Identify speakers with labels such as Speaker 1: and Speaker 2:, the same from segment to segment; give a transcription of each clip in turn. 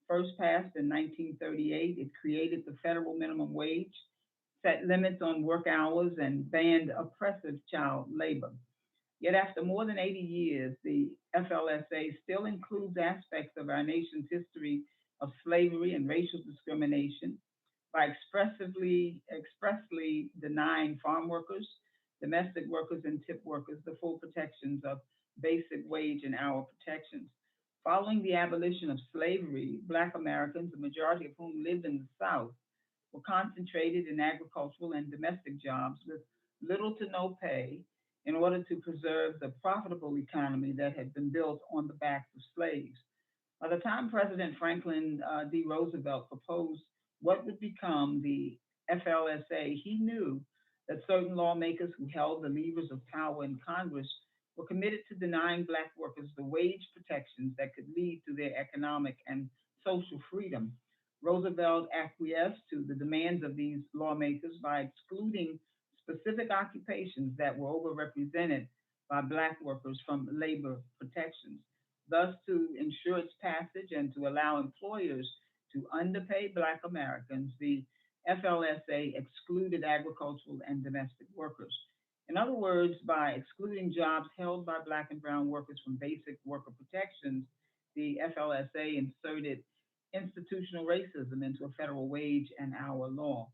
Speaker 1: First passed in 1938, it created the federal minimum wage, set limits on work hours, and banned oppressive child labor. Yet after more than 80 years, the FLSA still includes aspects of our nation's history of slavery and racial discrimination by expressly denying farm workers, domestic workers, and tip workers the full protections of basic wage and hour protections. Following the abolition of slavery, Black Americans, the majority of whom lived in the South, were concentrated in agricultural and domestic jobs with little to no pay in order to preserve the profitable economy that had been built on the backs of slaves. By the time President Franklin D. Roosevelt proposed what would become the FLSA, he knew that certain lawmakers who held the levers of power in Congress were committed to denying Black workers the wage protections that could lead to their economic and social freedom. Roosevelt acquiesced to the demands of these lawmakers by excluding specific occupations that were overrepresented by Black workers from labor protections. Thus, to ensure its passage and to allow employers to underpay Black Americans, the FLSA excluded agricultural and domestic workers. In other words, by excluding jobs held by Black and brown workers from basic worker protections, the FLSA inserted institutional racism into a federal wage and hour law.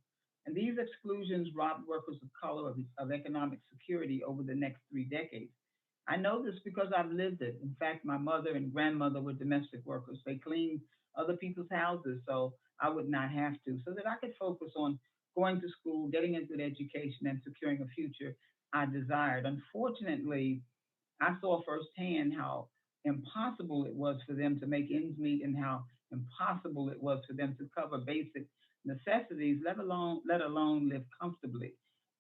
Speaker 1: And these exclusions robbed workers of color of economic security over the next 3 decades. I know this because I've lived it. In fact, my mother and grandmother were domestic workers. They cleaned other people's houses so I would not have to, so that I could focus on going to school, getting a good education, and securing a future I desired. Unfortunately, I saw firsthand how impossible it was for them to make ends meet and how impossible it was for them to cover basic necessities, let alone live comfortably.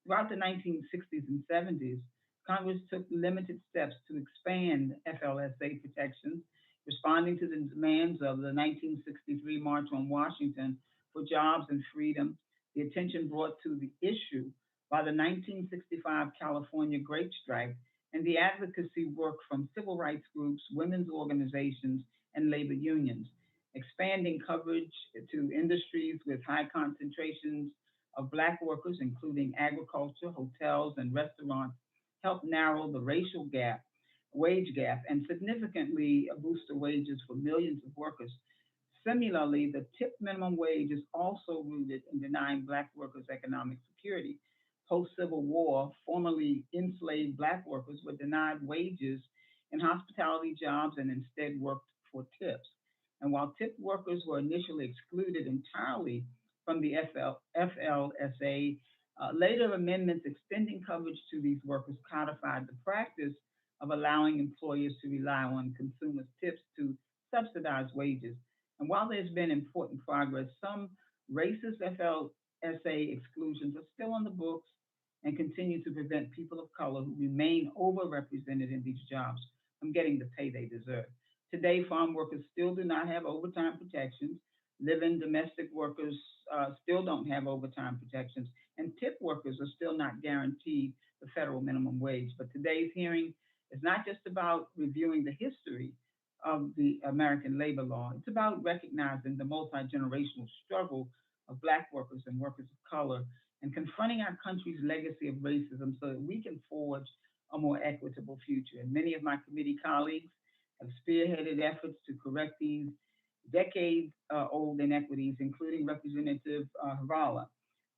Speaker 1: Throughout the 1960s and 70s, Congress took limited steps to expand FLSA protections, responding to the demands of the 1963 March on Washington for jobs and freedom, the attention brought to the issue by the 1965 California grape strike, and the advocacy work from civil rights groups, women's organizations, and labor unions. Expanding coverage to industries with high concentrations of Black workers, including agriculture, hotels, and restaurants, helped narrow the racial gap, wage gap, and significantly boost the wages for millions of workers. Similarly, the tip minimum wage is also rooted in denying Black workers economic security. Post-Civil War, formerly enslaved Black workers were denied wages in hospitality jobs and instead worked for tips. And while tip workers were initially excluded entirely from the FLSA, later amendments extending coverage to these workers codified the practice of allowing employers to rely on consumers' tips to subsidize wages. And while there's been important progress, some racist FLSA exclusions are still on the books and continue to prevent people of color who remain overrepresented in these jobs from getting the pay they deserve. Today, farm workers still do not have overtime protections. Live-in domestic workers still don't have overtime protections, and tip workers are still not guaranteed the federal minimum wage. But today's hearing is not just about reviewing the history of the American labor law. It's about recognizing the multi-generational struggle of Black workers and workers of color and confronting our country's legacy of racism so that we can forge a more equitable future. And many of my committee colleagues have spearheaded efforts to correct these decade-old inequities, including Representative Hvala,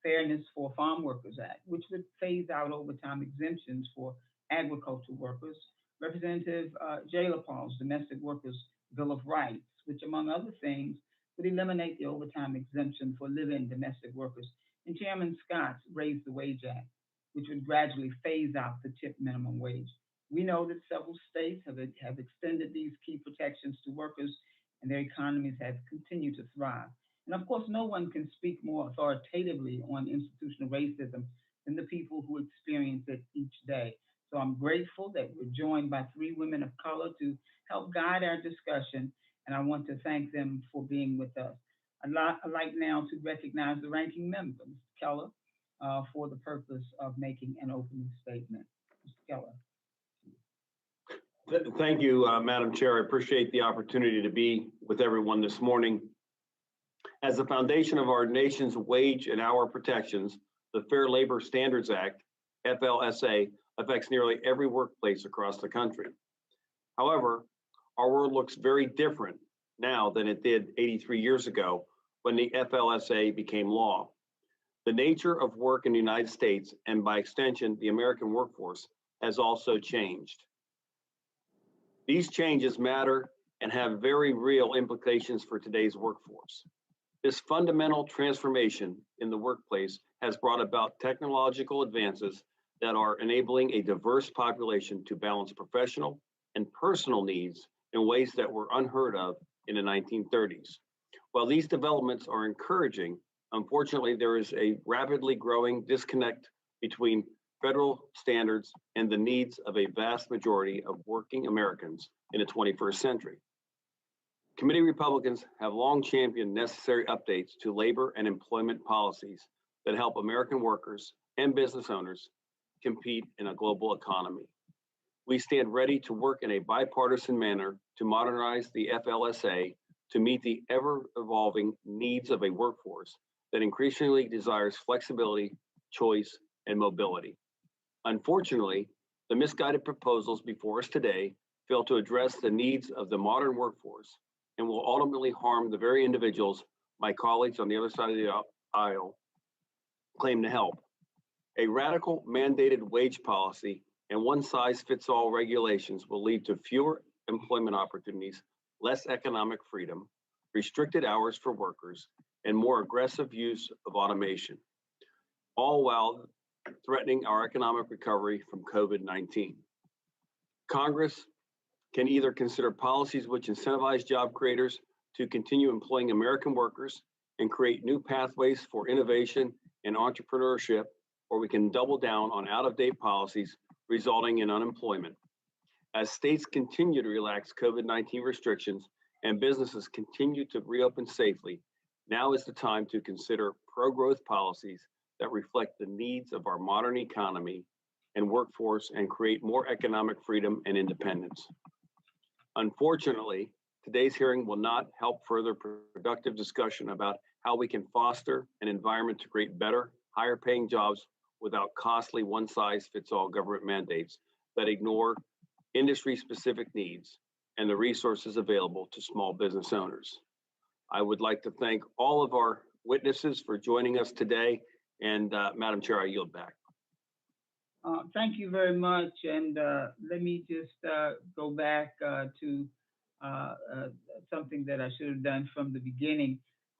Speaker 1: Fairness for Farm Workers Act, which would phase out overtime exemptions for agricultural workers, Representative Jayla Paul's Domestic Workers Bill of Rights, which, among other things, would eliminate the overtime exemption for live-in domestic workers, and Chairman Scott's Raise the Wage Act, which would gradually phase out the tip minimum wage. We know that several states have extended these key protections to workers, and their economies have continued to thrive. And of course, no one can speak more authoritatively on institutional racism than the people who experience it each day. So I'm grateful that we're joined by 3 women of color to help guide our discussion, and I want to thank them for being with us. I'd like now to recognize the ranking member, Mr. Keller, for the purpose of making an opening statement. Mr. Keller.
Speaker 2: Thank you, Madam Chair. I appreciate the opportunity to be with everyone this morning. As the foundation of our nation's wage and hour protections, the Fair Labor Standards Act, FLSA, affects nearly every workplace across the country. However, our world looks very different now than it did 83 years ago when the FLSA became law. The nature of work in the United States, and by extension, the American workforce, has also changed. These changes matter and have very real implications for today's workforce. This fundamental transformation in the workplace has brought about technological advances that are enabling a diverse population to balance professional and personal needs in ways that were unheard of in the 1930s. While these developments are encouraging, unfortunately, there is a rapidly growing disconnect between federal standards and the needs of a vast majority of working Americans in the 21st century. Committee Republicans have long championed necessary updates to labor and employment policies that help American workers and business owners compete in a global economy. We stand ready to work in a bipartisan manner to modernize the FLSA to meet the ever-evolving needs of a workforce that increasingly desires flexibility, choice, and mobility. Unfortunately, the misguided proposals before us today fail to address the needs of the modern workforce and will ultimately harm the very individuals my colleagues on the other side of the aisle claim to help. A radical mandated wage policy and one-size-fits-all regulations will lead to fewer employment opportunities, less economic freedom, restricted hours for workers, and more aggressive use of automation, all while threatening our economic recovery from COVID-19. Congress can either consider policies which incentivize job creators to continue employing American workers and create new pathways for innovation and entrepreneurship, or we can double down on out-of-date policies resulting in unemployment. As states continue to relax COVID-19 restrictions and businesses continue to reopen safely, now is the time to consider pro-growth policies that reflect the needs of our modern economy and workforce and create more economic freedom and independence. Unfortunately, today's hearing will not help further productive discussion about how we can foster an environment to create better, higher paying jobs without costly one-size-fits-all government mandates that ignore industry-specific needs and the resources available to small business owners. I would like to thank all of our witnesses for joining us today, and Madam Chair, I yield back.
Speaker 1: Thank you very much, and let me just go back to something that I should have done from the beginning.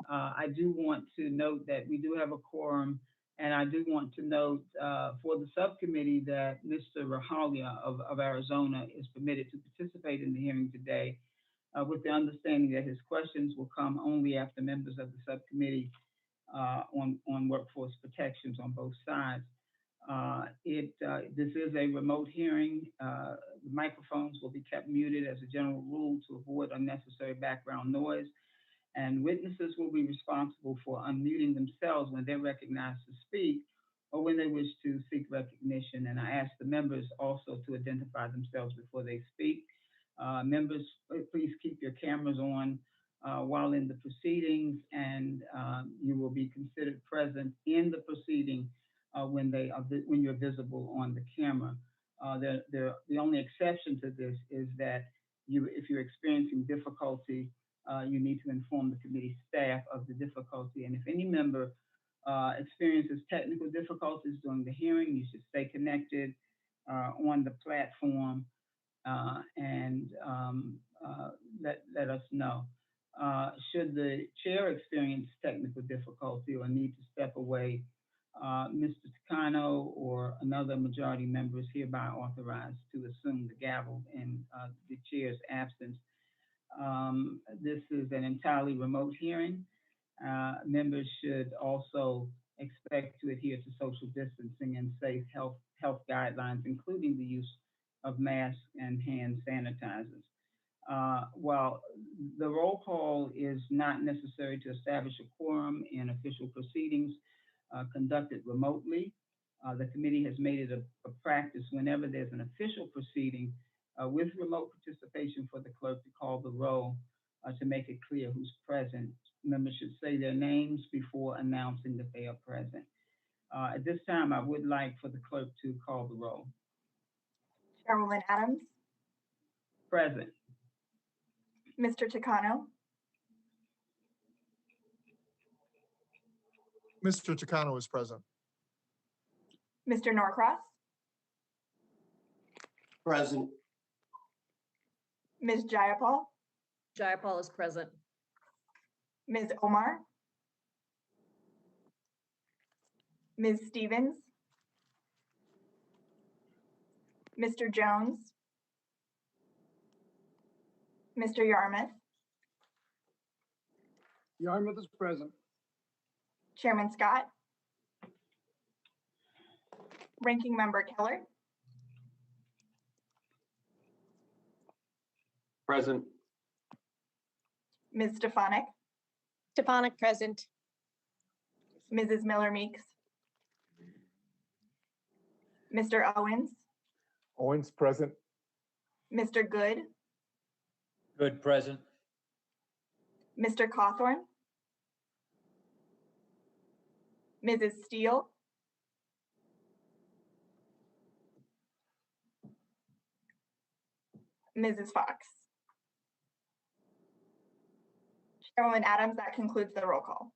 Speaker 1: I do want to note that we do have a quorum, and I do want to note for the subcommittee that Mr. Rahalia of Arizona is permitted to participate in the hearing today with the understanding that his questions will come only after members of the subcommittee on workforce protections on both sides. This is a remote hearing. The microphones will be kept muted as a general rule to avoid unnecessary background noise, and witnesses will be responsible for unmuting themselves when they're recognized to speak or when they wish to seek recognition. And I ask the members also to identify themselves before they speak. Members, please keep your cameras on while in the proceedings, and you will be considered present in the proceeding when you're visible on the camera. The only exception to this is that if you're experiencing difficulty, you need to inform the committee staff of the difficulty. And if any member experiences technical difficulties during the hearing, you should stay connected on the platform and let us know. Should the chair experience technical difficulty or need to step away, Mr. Takano or another majority member is hereby authorized to assume the gavel in the chair's absence. This is an entirely remote hearing. Members should also expect to adhere to social distancing and safe health guidelines, including the use of masks and hand sanitizers. While the roll call is not necessary to establish a quorum in official proceedings conducted remotely, the committee has made it a practice whenever there's an official proceeding with remote participation for the clerk to call the roll to make it clear who's present members should say their names before announcing that they are present. At this time, I would like for the clerk to call the roll.
Speaker 3: Chairwoman Adams,
Speaker 1: Present.
Speaker 3: Mr. Takano,
Speaker 4: Mr. Takano is present.
Speaker 3: Mr. Norcross,
Speaker 5: Present.
Speaker 3: Ms. Jayapal,
Speaker 6: Jayapal is present.
Speaker 3: Ms. Omar, Ms. Stevens, Mr. Jones, Mr. Yarmouth,
Speaker 7: Yarmouth is present.
Speaker 3: Chairman Scott, Ranking Member Keller,
Speaker 2: Present.
Speaker 3: Ms. Stefanik,
Speaker 8: Stefanik present.
Speaker 3: Mrs. Miller Meeks, Mr. Owens,
Speaker 7: Owens present.
Speaker 3: Mr. Good,
Speaker 5: Good present.
Speaker 3: Mr. Cawthorn, Mrs. Steele, Mrs. Fox. Chairwoman Adams, that concludes the roll call.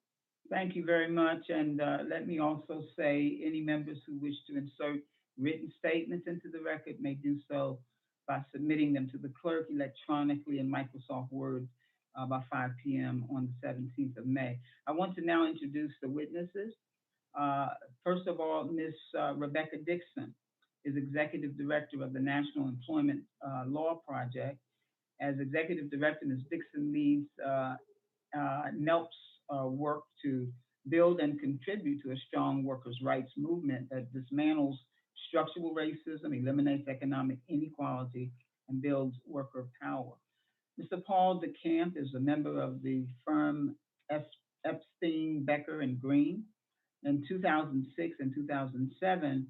Speaker 1: Thank you very much. And let me also say, any members who wish to insert written statements into the record may do so by submitting them to the clerk electronically in Microsoft Word by 5 p.m. on the 17th of May. I want to now introduce the witnesses. First of all, Ms. Rebecca Dixon is Executive Director of the National Employment Law Project. As Executive Director, Ms. Dixon leads NELP's work to build and contribute to a strong workers' rights movement that dismantles structural racism, eliminates economic inequality, and builds worker power. Mr. Paul DeCamp is a member of the firm Epstein, Becker, and Green. In 2006 and 2007,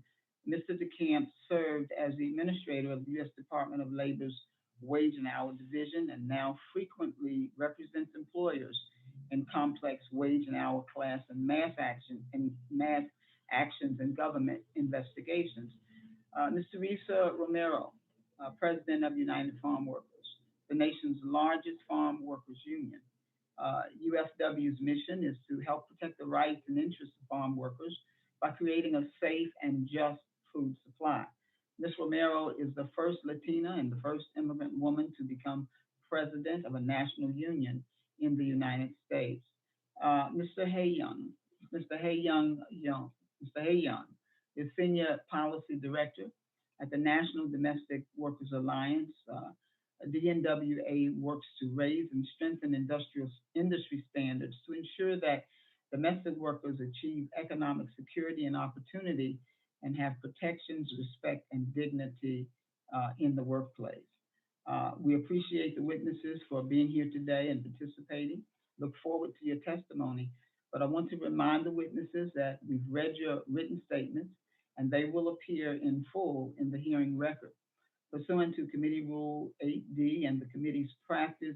Speaker 1: Mr. DeCamp served as the administrator of the U.S. Department of Labor's Wage and Hour Division and now frequently represents employers in complex wage and hour class and mass actions and government investigations. Ms. Teresa Romero, President of United Farm Workers, the nation's largest farm workers union. UFW's mission is to help protect the rights and interests of farm workers by creating a safe and just food supply. Ms. Romero is the first Latina and the first immigrant woman to become president of a national union in the United States. Mr. Hae-Young is Senior Policy Director at the National Domestic Workers Alliance. DNWA works to raise and strengthen industry standards to ensure that domestic workers achieve economic security and opportunity and have protections, respect, and dignity in the workplace. We appreciate the witnesses for being here today and participating. Look forward to your testimony. But I want to remind the witnesses that we've read your written statements and they will appear in full in the hearing record. Pursuant to Committee Rule 8D and the committee's practice,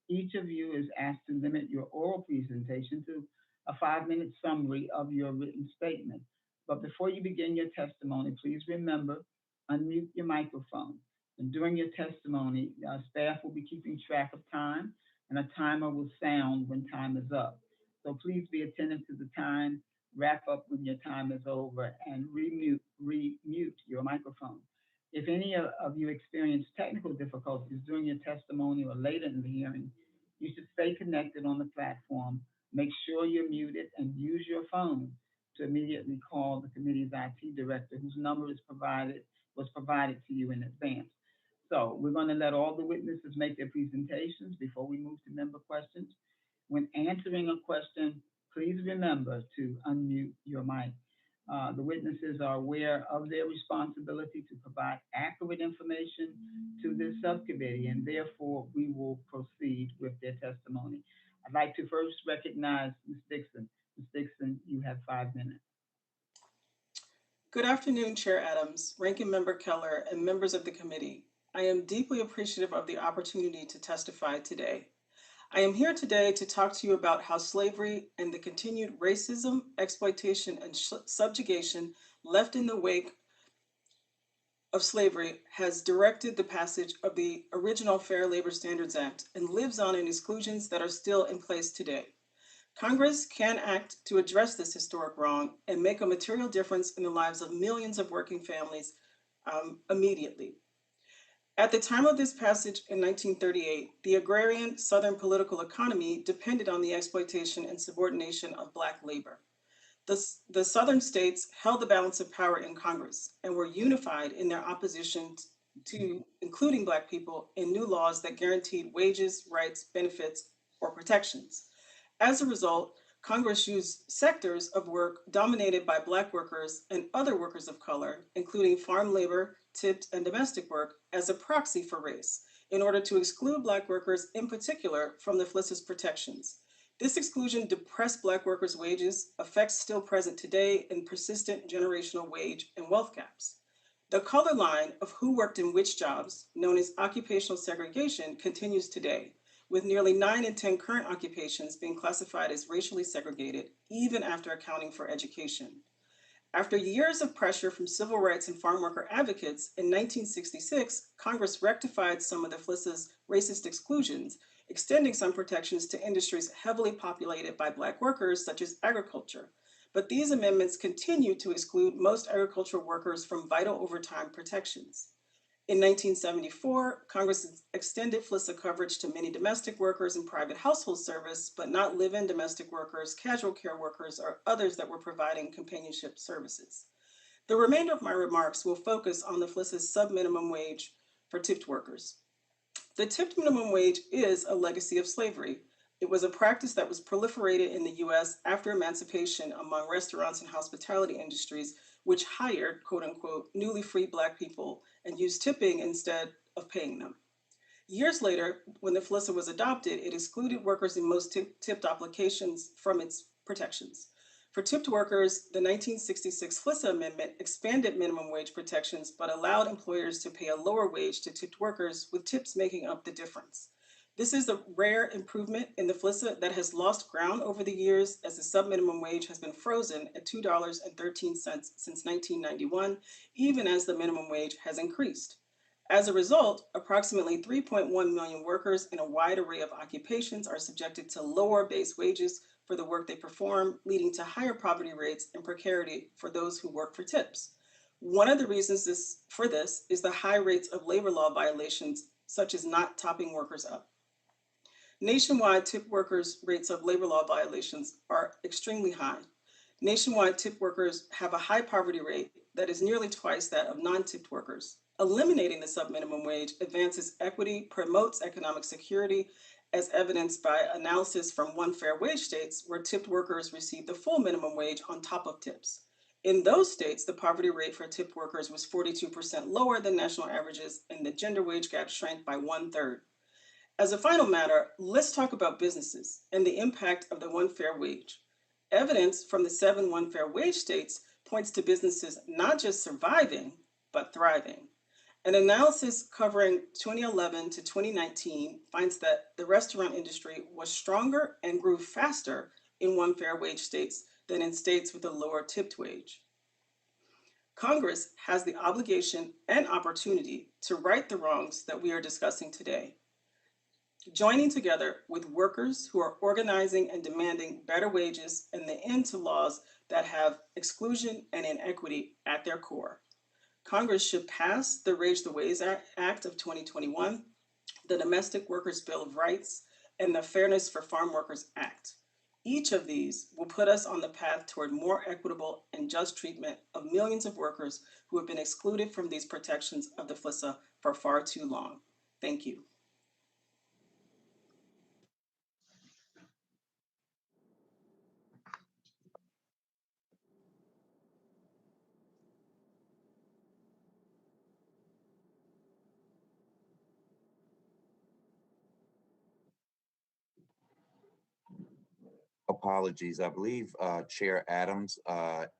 Speaker 1: each of you is asked to limit your oral presentation to a 5-minute summary of your written statement. But before you begin your testimony, please remember, unmute your microphone. And during your testimony, staff will be keeping track of time and a timer will sound when time is up. So please be attentive to the time, wrap up when your time is over, and remute your microphone. If any of you experience technical difficulties during your testimony or later in the hearing, you should stay connected on the platform, make sure you're muted, and use your phone to immediately call the committee's IT director, whose number was provided to you in advance. So we're going to let all the witnesses make their presentations before we move to member questions. When answering a question, please remember to unmute your mic. The witnesses are aware of their responsibility to provide accurate information to this subcommittee, and therefore we will proceed with their testimony. I'd like to first recognize Ms. Dixon. Ms. Dixon, you have 5 minutes.
Speaker 9: Good afternoon, Chair Adams, Ranking Member Keller, and members of the committee. I am deeply appreciative of the opportunity to testify today. I am here today to talk to you about how slavery and the continued racism, exploitation, and subjugation left in the wake of slavery has directed the passage of the original Fair Labor Standards Act and lives on in exclusions that are still in place today. Congress can act to address this historic wrong and make a material difference in the lives of millions of working families immediately. At the time of this passage in 1938, the agrarian Southern political economy depended on the exploitation and subordination of Black labor. The Southern states held the balance of power in Congress and were unified in their opposition to including Black people in new laws that guaranteed wages, rights, benefits, or protections. As a result, Congress used sectors of work dominated by Black workers and other workers of color, including farm labor, tipped, and domestic work, as a proxy for race, in order to exclude Black workers in particular from the FLSA's protections. This exclusion depressed Black workers' wages, effects still present today in persistent generational wage and wealth gaps. The color line of who worked in which jobs, known as occupational segregation, continues today, with nearly 9 in 10 current occupations being classified as racially segregated, even after accounting for education. After years of pressure from civil rights and farm worker advocates, in 1966, Congress rectified some of the FLSA's racist exclusions, extending some protections to industries heavily populated by Black workers, such as agriculture. But these amendments continue to exclude most agricultural workers from vital overtime protections. In 1974, Congress extended FLSA coverage to many domestic workers in private household service, but not live-in domestic workers, casual care workers, or others that were providing companionship services. The remainder of my remarks will focus on the FLSA's sub-minimum wage for tipped workers. The tipped minimum wage is a legacy of slavery. It was a practice that was proliferated in the US after emancipation among restaurants and hospitality industries, which hired, quote unquote, newly freed Black people and used tipping instead of paying them. Years later, when the FLSA was adopted, it excluded workers in most tipped applications from its protections. For tipped workers, the 1966 FLSA amendment expanded minimum wage protections, but allowed employers to pay a lower wage to tipped workers, with tips making up the difference. This is a rare improvement in the FLSA that has lost ground over the years, as the sub-minimum wage has been frozen at $2.13 since 1991, even as the minimum wage has increased. As a result, approximately 3.1 million workers in a wide array of occupations are subjected to lower base wages for the work they perform, leading to higher poverty rates and precarity for those who work for tips. One of the reasons for this is the high rates of labor law violations, such as not topping workers up. Nationwide, tip workers' rates of labor law violations are extremely high. Nationwide, tip workers have a high poverty rate that is nearly twice that of non-tipped workers. Eliminating the sub-minimum wage advances equity, promotes economic security, as evidenced by analysis from one fair wage states where tipped workers receive the full minimum wage on top of tips. In those states, the poverty rate for tipped workers was 42% lower than national averages, and the gender wage gap shrank by 1/3. As a final matter, let's talk about businesses and the impact of the one fair wage. Evidence from the 7 one fair wage states points to businesses not just surviving, but thriving. An analysis covering 2011 to 2019 finds that the restaurant industry was stronger and grew faster in one fair wage states than in states with a lower tipped wage. Congress has the obligation and opportunity to right the wrongs that we are discussing today, joining together with workers who are organizing and demanding better wages and the end to laws that have exclusion and inequity at their core. Congress should pass the Raise the Wage Act of 2021, the Domestic Workers Bill of Rights, and the Fairness for Farm Workers Act. Each of these will put us on the path toward more equitable and just treatment of millions of workers who have been excluded from these protections of the FLSA for far too long. Thank you.
Speaker 10: Apologies. I believe Chair Adams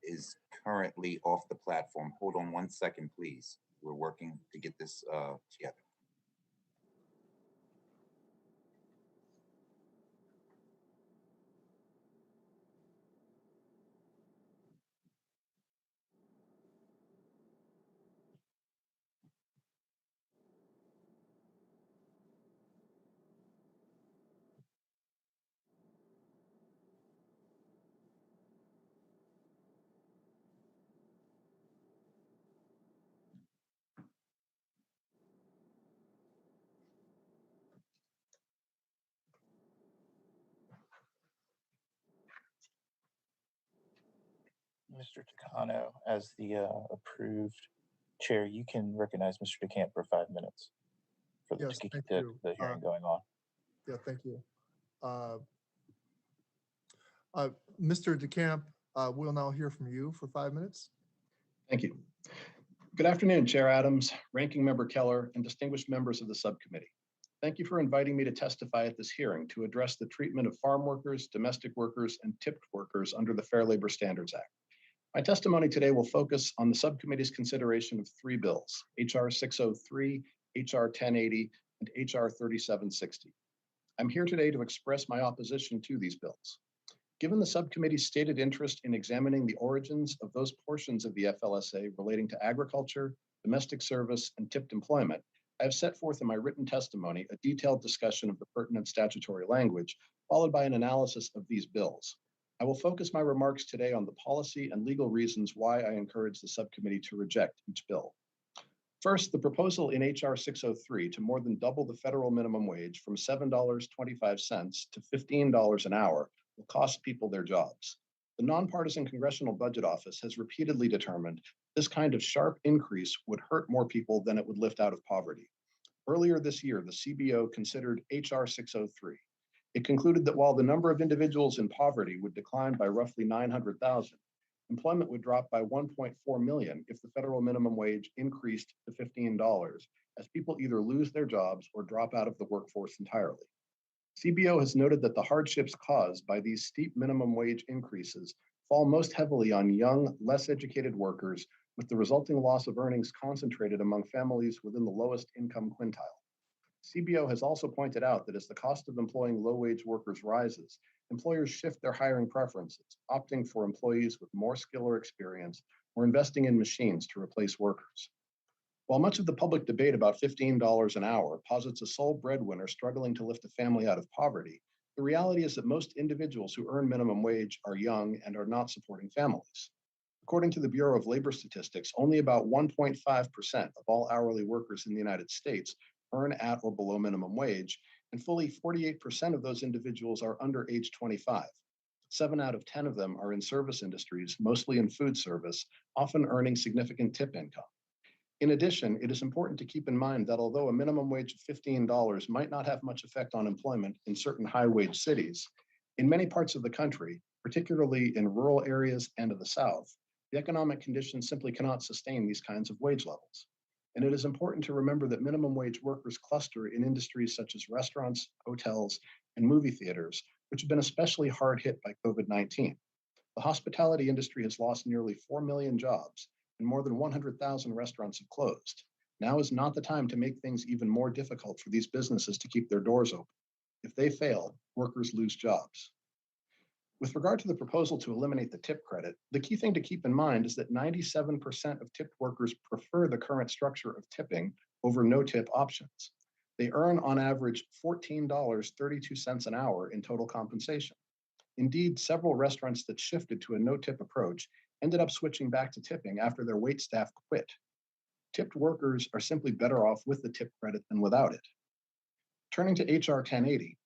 Speaker 10: is currently off the platform. Hold on one second, please. We're working to get this together.
Speaker 11: Mr. Takano as the approved chair, you can recognize Mr. DeCamp for 5 minutes to
Speaker 4: Yes,
Speaker 11: keep
Speaker 4: thank
Speaker 11: the
Speaker 4: you.
Speaker 11: hearing going on.
Speaker 4: Yeah, thank you. Mr. DeCamp, we'll now hear from you for 5 minutes.
Speaker 12: Thank you. Good afternoon, Chair Adams, Ranking Member Keller, and distinguished members of the subcommittee. Thank you for inviting me to testify at this hearing to address the treatment of farm workers, domestic workers, and tipped workers under the Fair Labor Standards Act. My testimony today will focus on the subcommittee's consideration of 3 bills, H.R. 603, H.R. 1080, and H.R. 3760. I'm here today to express my opposition to these bills. Given the subcommittee's stated interest in examining the origins of those portions of the FLSA relating to agriculture, domestic service, and tipped employment, I have set forth in my written testimony a detailed discussion of the pertinent statutory language, followed by an analysis of these bills. I will focus my remarks today on the policy and legal reasons why I encourage the subcommittee to reject each bill. First, the proposal in H.R. 603 to more than double the federal minimum wage from $7.25 to $15 an hour will cost people their jobs. The Nonpartisan Congressional Budget Office has repeatedly determined this kind of sharp increase would hurt more people than it would lift out of poverty. Earlier this year, the CBO considered H.R. 603. It concluded that while the number of individuals in poverty would decline by roughly 900,000, employment would drop by 1.4 million if the federal minimum wage increased to $15, as people either lose their jobs or drop out of the workforce entirely. CBO has noted that the hardships caused by these steep minimum wage increases fall most heavily on young, less educated workers, with the resulting loss of earnings concentrated among families within the lowest income quintile. CBO has also pointed out that as the cost of employing low-wage workers rises, employers shift their hiring preferences, opting for employees with more skill or experience, or investing in machines to replace workers. While much of the public debate about $15 an hour posits a sole breadwinner struggling to lift a family out of poverty, the reality is that most individuals who earn minimum wage are young and are not supporting families. According to the Bureau of Labor Statistics, only about 1.5% of all hourly workers in the United States earn at or below minimum wage, and fully 48% of those individuals are under age 25. 7 out of 10 of them are in service industries, mostly in food service, often earning significant tip income. In addition, it is important to keep in mind that although a minimum wage of $15 might not have much effect on employment in certain high-wage cities, in many parts of the country, particularly in rural areas and of the South, the economic conditions simply cannot sustain these kinds of wage levels. And it is important to remember that minimum wage workers cluster in industries such as restaurants, hotels, and movie theaters, which have been especially hard hit by COVID-19. The hospitality industry has lost nearly 4 million jobs, and more than 100,000 restaurants have closed. Now is not the time to make things even more difficult for these businesses to keep their doors open. If they fail, workers lose jobs. With regard to the proposal to eliminate the tip credit, the key thing to keep in mind is that 97% of tipped workers prefer the current structure of tipping over no-tip options. They earn on average $14.32 an hour in total compensation. Indeed, several restaurants that shifted to a no-tip approach ended up switching back to tipping after their wait staff quit. Tipped workers are simply better off with the tip credit than without it. Turning to H.R. 1080,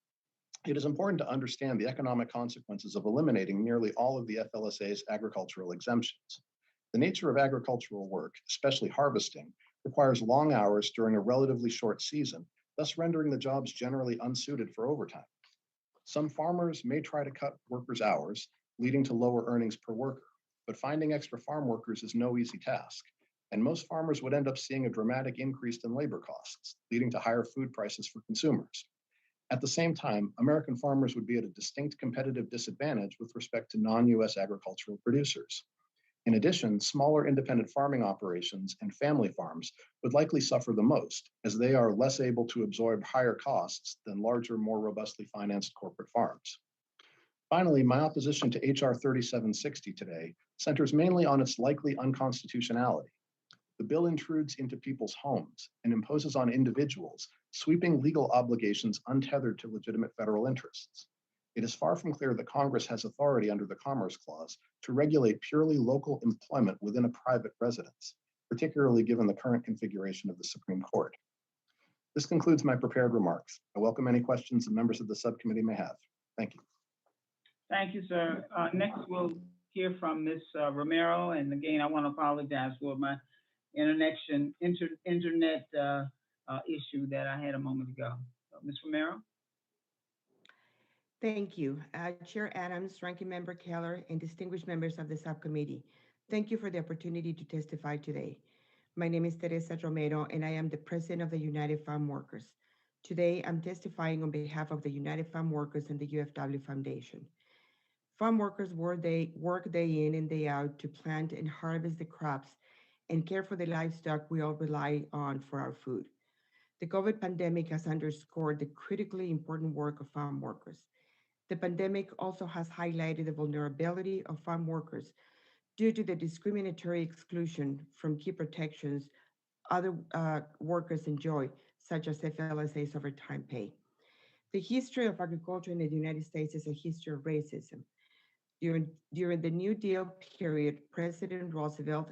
Speaker 12: it is important to understand the economic consequences of eliminating nearly all of the FLSA's agricultural exemptions. The nature of agricultural work, especially harvesting, requires long hours during a relatively short season, thus rendering the jobs generally unsuited for overtime. Some farmers may try to cut workers' hours, leading to lower earnings per worker, but finding extra farm workers is no easy task, and most farmers would end up seeing a dramatic increase in labor costs, leading to higher food prices for consumers. At the same time, American farmers would be at a distinct competitive disadvantage with respect to non-US agricultural producers. In addition, smaller independent farming operations and family farms would likely suffer the most, as they are less able to absorb higher costs than larger, more robustly financed corporate farms. Finally, my opposition to H.R. 3760 today centers mainly on its likely unconstitutionality. The bill intrudes into people's homes and imposes on individuals sweeping legal obligations untethered to legitimate federal interests. It is far from clear that Congress has authority under the Commerce Clause to regulate purely local employment within a private residence, particularly given the current configuration of the Supreme Court. This concludes my prepared remarks. I welcome any questions that members of the subcommittee may have. Thank you.
Speaker 1: Thank you, sir. Next, we'll hear from Ms. Romero. And again, I want to apologize for my internet issue that I had a moment ago. So, Ms. Romero?
Speaker 13: Thank you. Chair Adams, Ranking Member Keller, and distinguished members of the subcommittee. Thank you for the opportunity to testify today. My name is Teresa Romero, and I am the president of the United Farm Workers. Today, I'm testifying on behalf of the United Farm Workers and the UFW Foundation. Farm workers work day in and day out to plant and harvest the crops and care for the livestock we all rely on for our food. The COVID pandemic has underscored the critically important work of farm workers. The pandemic also has highlighted the vulnerability of farm workers due to the discriminatory exclusion from key protections other workers enjoy, such as FLSA's overtime pay. The history of agriculture in the United States is a history of racism. During the New Deal period, President Roosevelt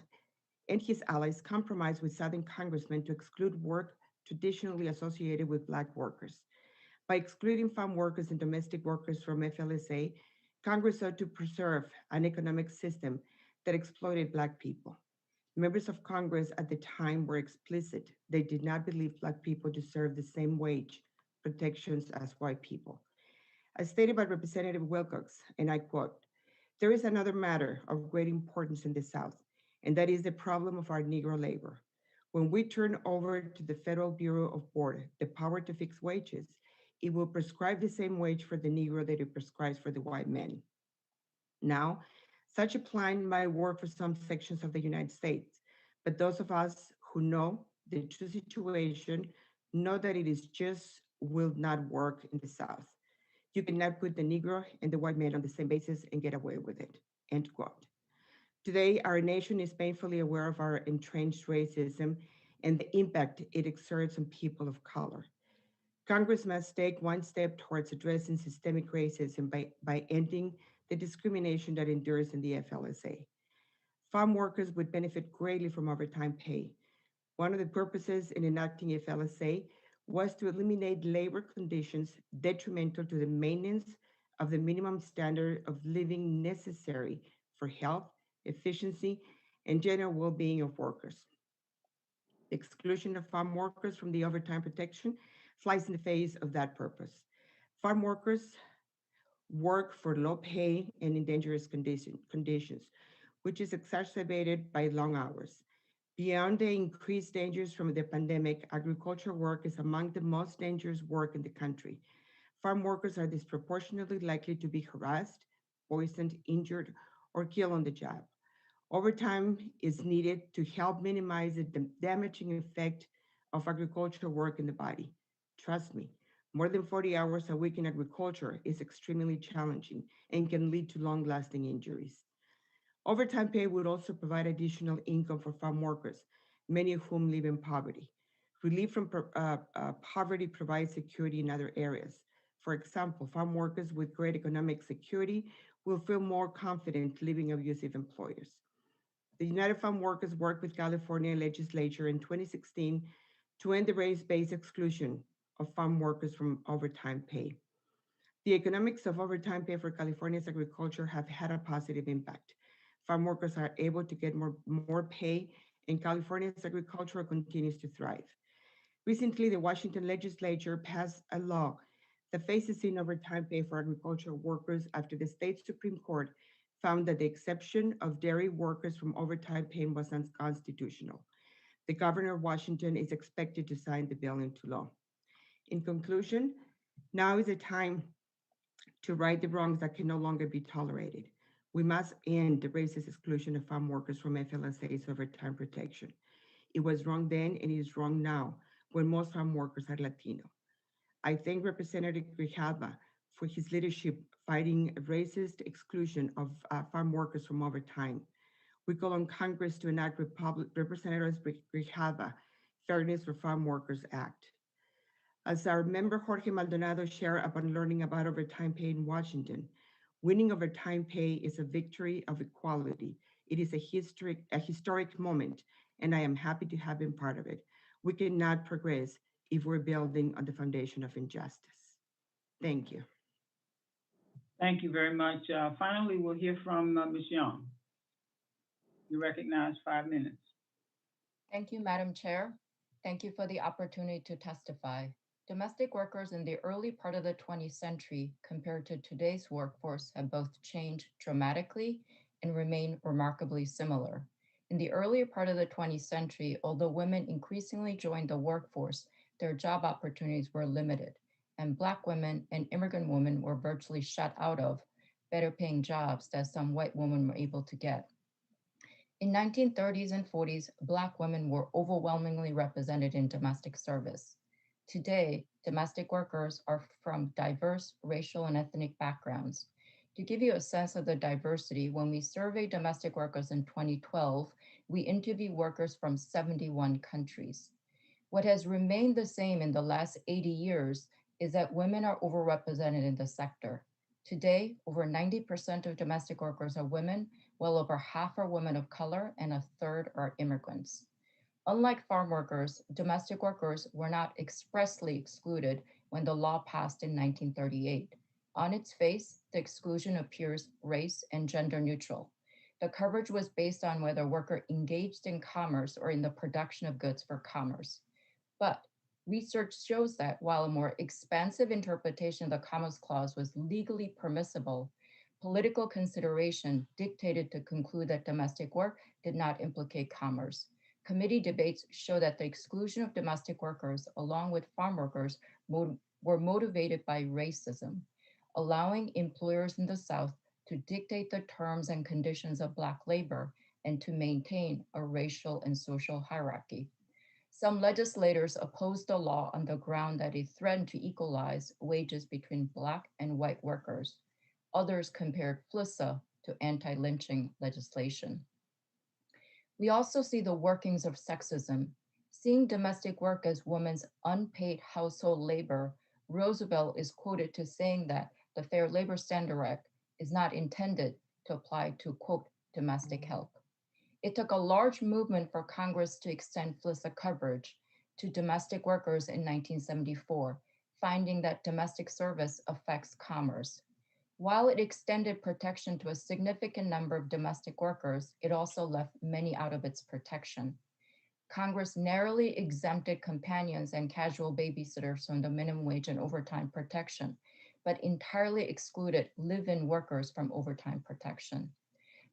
Speaker 13: and his allies compromised with Southern congressmen to exclude work traditionally associated with Black workers. By excluding farm workers and domestic workers from FLSA, Congress sought to preserve an economic system that exploited Black people. Members of Congress at the time were explicit. They did not believe Black people deserved the same wage protections as white people. As stated by Representative Wilcox, and I quote, "There is another matter of great importance in the South, and that is the problem of our Negro labor. When we turn over to the Federal Bureau of Board the power to fix wages, it will prescribe the same wage for the Negro that it prescribes for the white man. Now, such a plan might work for some sections of the United States, but those of us who know the true situation know that it is just will not work in the South. You cannot put the Negro and the white man on the same basis and get away with it," end quote. Today, our nation is painfully aware of our entrenched racism and the impact it exerts on people of color. Congress must take one step towards addressing systemic racism by ending the discrimination that endures in the FLSA. Farm workers would benefit greatly from overtime pay. One of the purposes in enacting FLSA was to eliminate labor conditions detrimental to the maintenance of the minimum standard of living necessary for health, efficiency, and general well-being of workers. The exclusion of farm workers from the overtime protection flies in the face of that purpose. Farm workers work for low pay and in dangerous conditions, which is exacerbated by long hours. Beyond the increased dangers from the pandemic, agricultural work is among the most dangerous work in the country. Farm workers are disproportionately likely to be harassed, poisoned, injured, or killed on the job. Overtime is needed to help minimize the damaging effect of agricultural work in the body. Trust me, more than 40 hours a week in agriculture is extremely challenging and can lead to long-lasting injuries. Overtime pay would also provide additional income for farm workers, many of whom live in poverty. Relief from poverty provides security in other areas. For example, farm workers with great economic security will feel more confident leaving abusive employers. The United Farm Workers worked with California legislature in 2016 to end the race-based exclusion of farm workers from overtime pay. The economics of overtime pay for California's agriculture have had a positive impact. Farm workers are able to get more pay, and California's agriculture continues to thrive. Recently, the Washington legislature passed a law that phases in overtime pay for agricultural workers after the state Supreme Court found that the exception of dairy workers from overtime pay was unconstitutional. The governor of Washington is expected to sign the bill into law. In conclusion, now is the time to right the wrongs that can no longer be tolerated. We must end the racist exclusion of farm workers from FLSA's overtime protection. It was wrong then and it is wrong now when most farm workers are Latino. I thank Representative Grijalva for his leadership fighting racist exclusion of farm workers from overtime. We call on Congress to enact Representative Grijalva Fairness for Farm Workers Act. As our member Jorge Maldonado shared upon learning about overtime pay in Washington, winning overtime pay is a victory of equality. It is a historic moment, and I am happy to have been part of it. We cannot progress if we're building on the foundation of injustice. Thank you.
Speaker 1: Thank you very much. Finally, we'll hear from Ms. Young. You recognize 5 minutes.
Speaker 14: Thank you, Madam Chair. Thank you for the opportunity to testify. Domestic workers in the early part of the 20th century compared to today's workforce have both changed dramatically and remain remarkably similar. In the earlier part of the 20th century, although women increasingly joined the workforce, their job opportunities were limited, and Black women and immigrant women were virtually shut out of better paying jobs that some white women were able to get. In 1930s and 40s, Black women were overwhelmingly represented in domestic service. Today, domestic workers are from diverse racial and ethnic backgrounds. To give you a sense of the diversity, when we surveyed domestic workers in 2012, we interviewed workers from 71 countries. What has remained the same in the last 80 years is that women are overrepresented in the sector. Today, over 90% of domestic workers are women, well over half are women of color, and a third are immigrants. Unlike farm workers, domestic workers were not expressly excluded when the law passed in 1938. On its face, the exclusion appears race and gender neutral. The coverage was based on whether a worker engaged in commerce or in the production of goods for commerce. But research shows that while a more expansive interpretation of the Commerce Clause was legally permissible, political consideration dictated to conclude that domestic work did not implicate commerce. Committee debates show that the exclusion of domestic workers, along with farm workers, were motivated by racism, allowing employers in the South to dictate the terms and conditions of Black labor and to maintain a racial and social hierarchy. Some legislators opposed the law on the ground that it threatened to equalize wages between Black and white workers. Others compared FLSA to anti-lynching legislation. We also see the workings of sexism. Seeing domestic work as women's unpaid household labor, Roosevelt is quoted to saying that the Fair Labor Standards Act is not intended to apply to, quote, domestic help. It took a large movement for Congress to extend FLSA coverage to domestic workers in 1974, finding that domestic service affects commerce. While it extended protection to a significant number of domestic workers, it also left many out of its protection. Congress narrowly exempted companions and casual babysitters from the minimum wage and overtime protection, but entirely excluded live-in workers from overtime protection.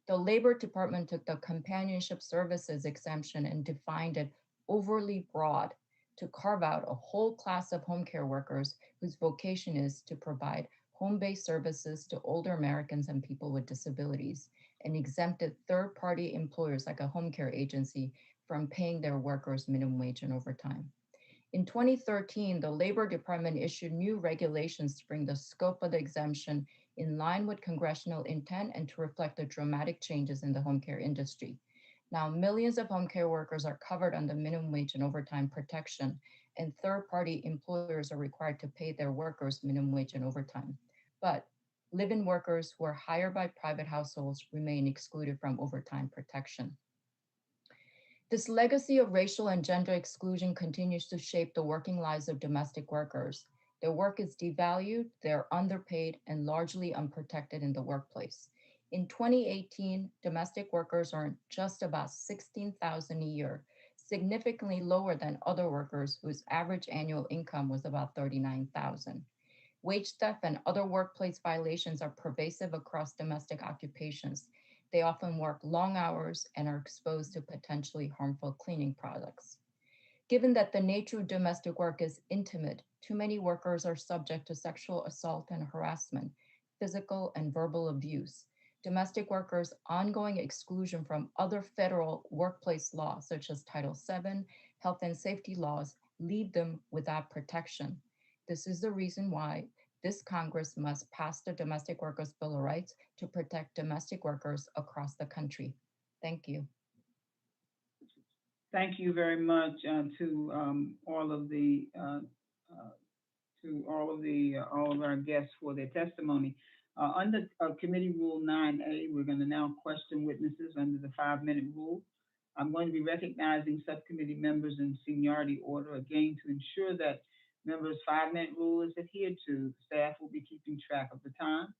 Speaker 14: The Labor Department took the companionship services exemption and defined it overly broad to carve out a whole class of home care workers whose vocation is to provide home-based services to older Americans and people with disabilities, and exempted third-party employers like a home care agency from paying their workers minimum wage and overtime. In 2013, the Labor Department issued new regulations to bring the scope of the exemption in line with congressional intent and to reflect the dramatic changes in the home care industry. Now, millions of home care workers are covered under minimum wage and overtime protection, and third-party employers are required to pay their workers minimum wage and overtime. But live-in workers who are hired by private households remain excluded from overtime protection. This legacy of racial and gender exclusion continues to shape the working lives of domestic workers. Their work is devalued, they're underpaid, and largely unprotected in the workplace. In 2018, domestic workers earned just about $16,000 a year, significantly lower than other workers whose average annual income was about $39,000. Wage theft and other workplace violations are pervasive across domestic occupations. They often work long hours and are exposed to potentially harmful cleaning products. Given that the nature of domestic work is intimate, too many workers are subject to sexual assault and harassment, physical and verbal abuse. Domestic workers' ongoing exclusion from other federal workplace laws, such as Title VII, health and safety laws, leave them without protection. This is the reason why this Congress must pass the Domestic Workers' Bill of Rights to protect domestic workers across the country. Thank you.
Speaker 1: Thank you very much to all of our guests for their testimony. Under Committee Rule 9A, we're going to now question witnesses under the 5-minute rule. I'm going to be recognizing subcommittee members in seniority order, again, to ensure that members' 5-minute rule is adhered to. Staff will be keeping track of the time.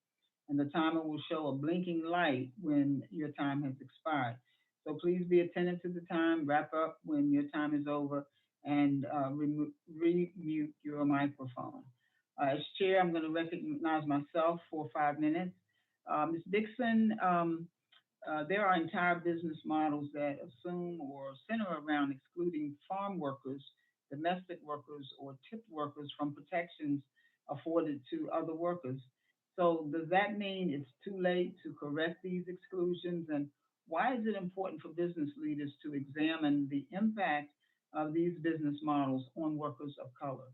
Speaker 1: and the timer will show a blinking light when your time has expired. So please be attentive to the time, wrap up when your time is over, and remute your microphone. As chair, I'm going to recognize myself for 5 minutes. Ms. Dixon, there are entire business models that assume or center around excluding farm workers, domestic workers, or tipped workers from protections afforded to other workers. So does that mean it's too late to correct these exclusions? And why is it important for business leaders to examine the impact of these business models on workers of color?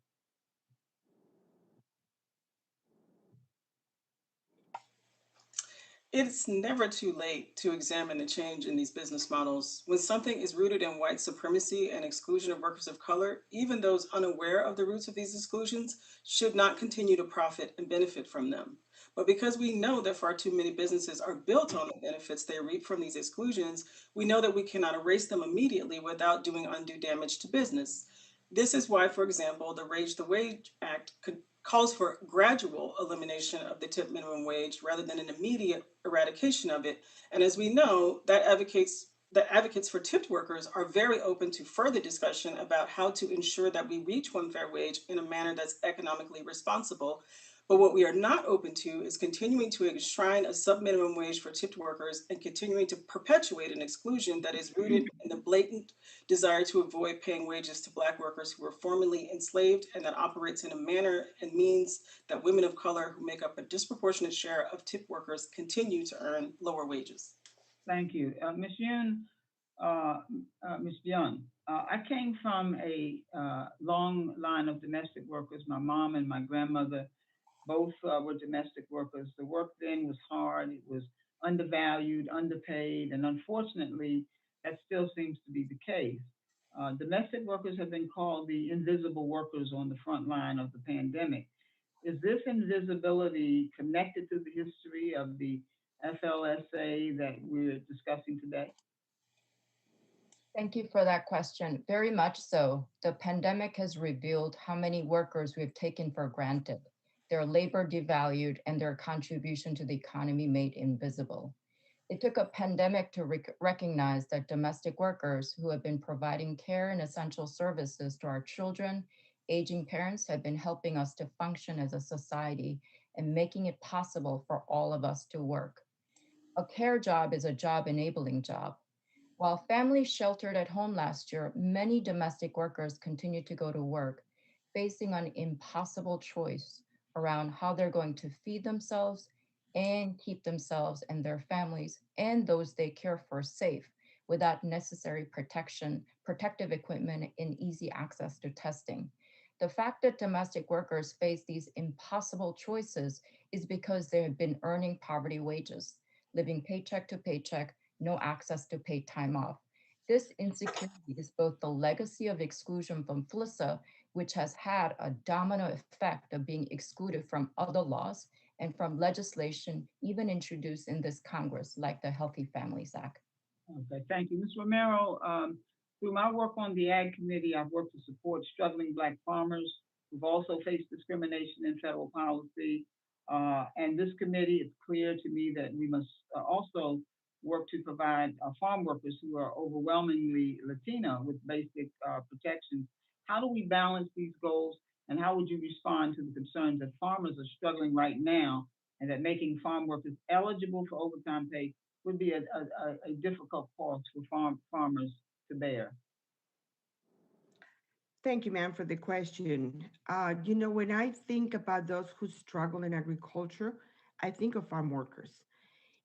Speaker 9: It's never too late to examine the change in these business models. When something is rooted in white supremacy and exclusion of workers of color, even those unaware of the roots of these exclusions should not continue to profit and benefit from them. But because we know that far too many businesses are built on the benefits they reap from these exclusions, we know that we cannot erase them immediately without doing undue damage to business. This is why, for example, the Raise the Wage Act calls for gradual elimination of the tip minimum wage rather than an immediate eradication of it. And as we know, that advocates for tipped workers are very open to further discussion about how to ensure that we reach one fair wage in a manner that's economically responsible. But what we are not open to is continuing to enshrine a sub-minimum wage for tipped workers and continuing to perpetuate an exclusion that is rooted in the blatant desire to avoid paying wages to Black workers who were formerly enslaved, and that operates in a manner and means that women of color who make up a disproportionate share of tipped workers continue to earn lower wages.
Speaker 1: Thank you. Ms. Yun, Ms. Young, I came from a long line of domestic workers. My mom and my grandmother both were domestic workers. The work then was hard, it was undervalued, underpaid, and unfortunately, that still seems to be the case. Domestic workers have been called the invisible workers on the front line of the pandemic. Is this invisibility connected to the history of the FLSA that we're discussing today?
Speaker 14: Thank you for that question. Very much so. The pandemic has revealed how many workers we've taken for granted, their labor devalued, and their contribution to the economy made invisible. It took a pandemic to recognize that domestic workers who have been providing care and essential services to our children, aging parents, have been helping us to function as a society and making it possible for all of us to work. A care job is a job enabling job. While families sheltered at home last year, many domestic workers continued to go to work, facing an impossible choice around how they're going to feed themselves and keep themselves and their families and those they care for safe without necessary protective equipment, and easy access to testing. The fact that domestic workers face these impossible choices is because they have been earning poverty wages, living paycheck to paycheck, no access to paid time off. This insecurity is both the legacy of exclusion from FLSA, which has had a domino effect of being excluded from other laws and from legislation even introduced in this Congress, like the Healthy Families Act.
Speaker 1: Okay, thank you. Ms. Romero, through my work on the Ag Committee, I've worked to support struggling Black farmers who've also faced discrimination in federal policy. And this committee, it's clear to me that we must also work to provide farm workers who are overwhelmingly Latino with basic protections. How do we balance these goals, and how would you respond to the concerns that farmers are struggling right now, and that making farm workers eligible for overtime pay would be a difficult cost for farmers to bear?
Speaker 13: Thank you, ma'am, for the question. When I think about those who struggle in agriculture, I think of farm workers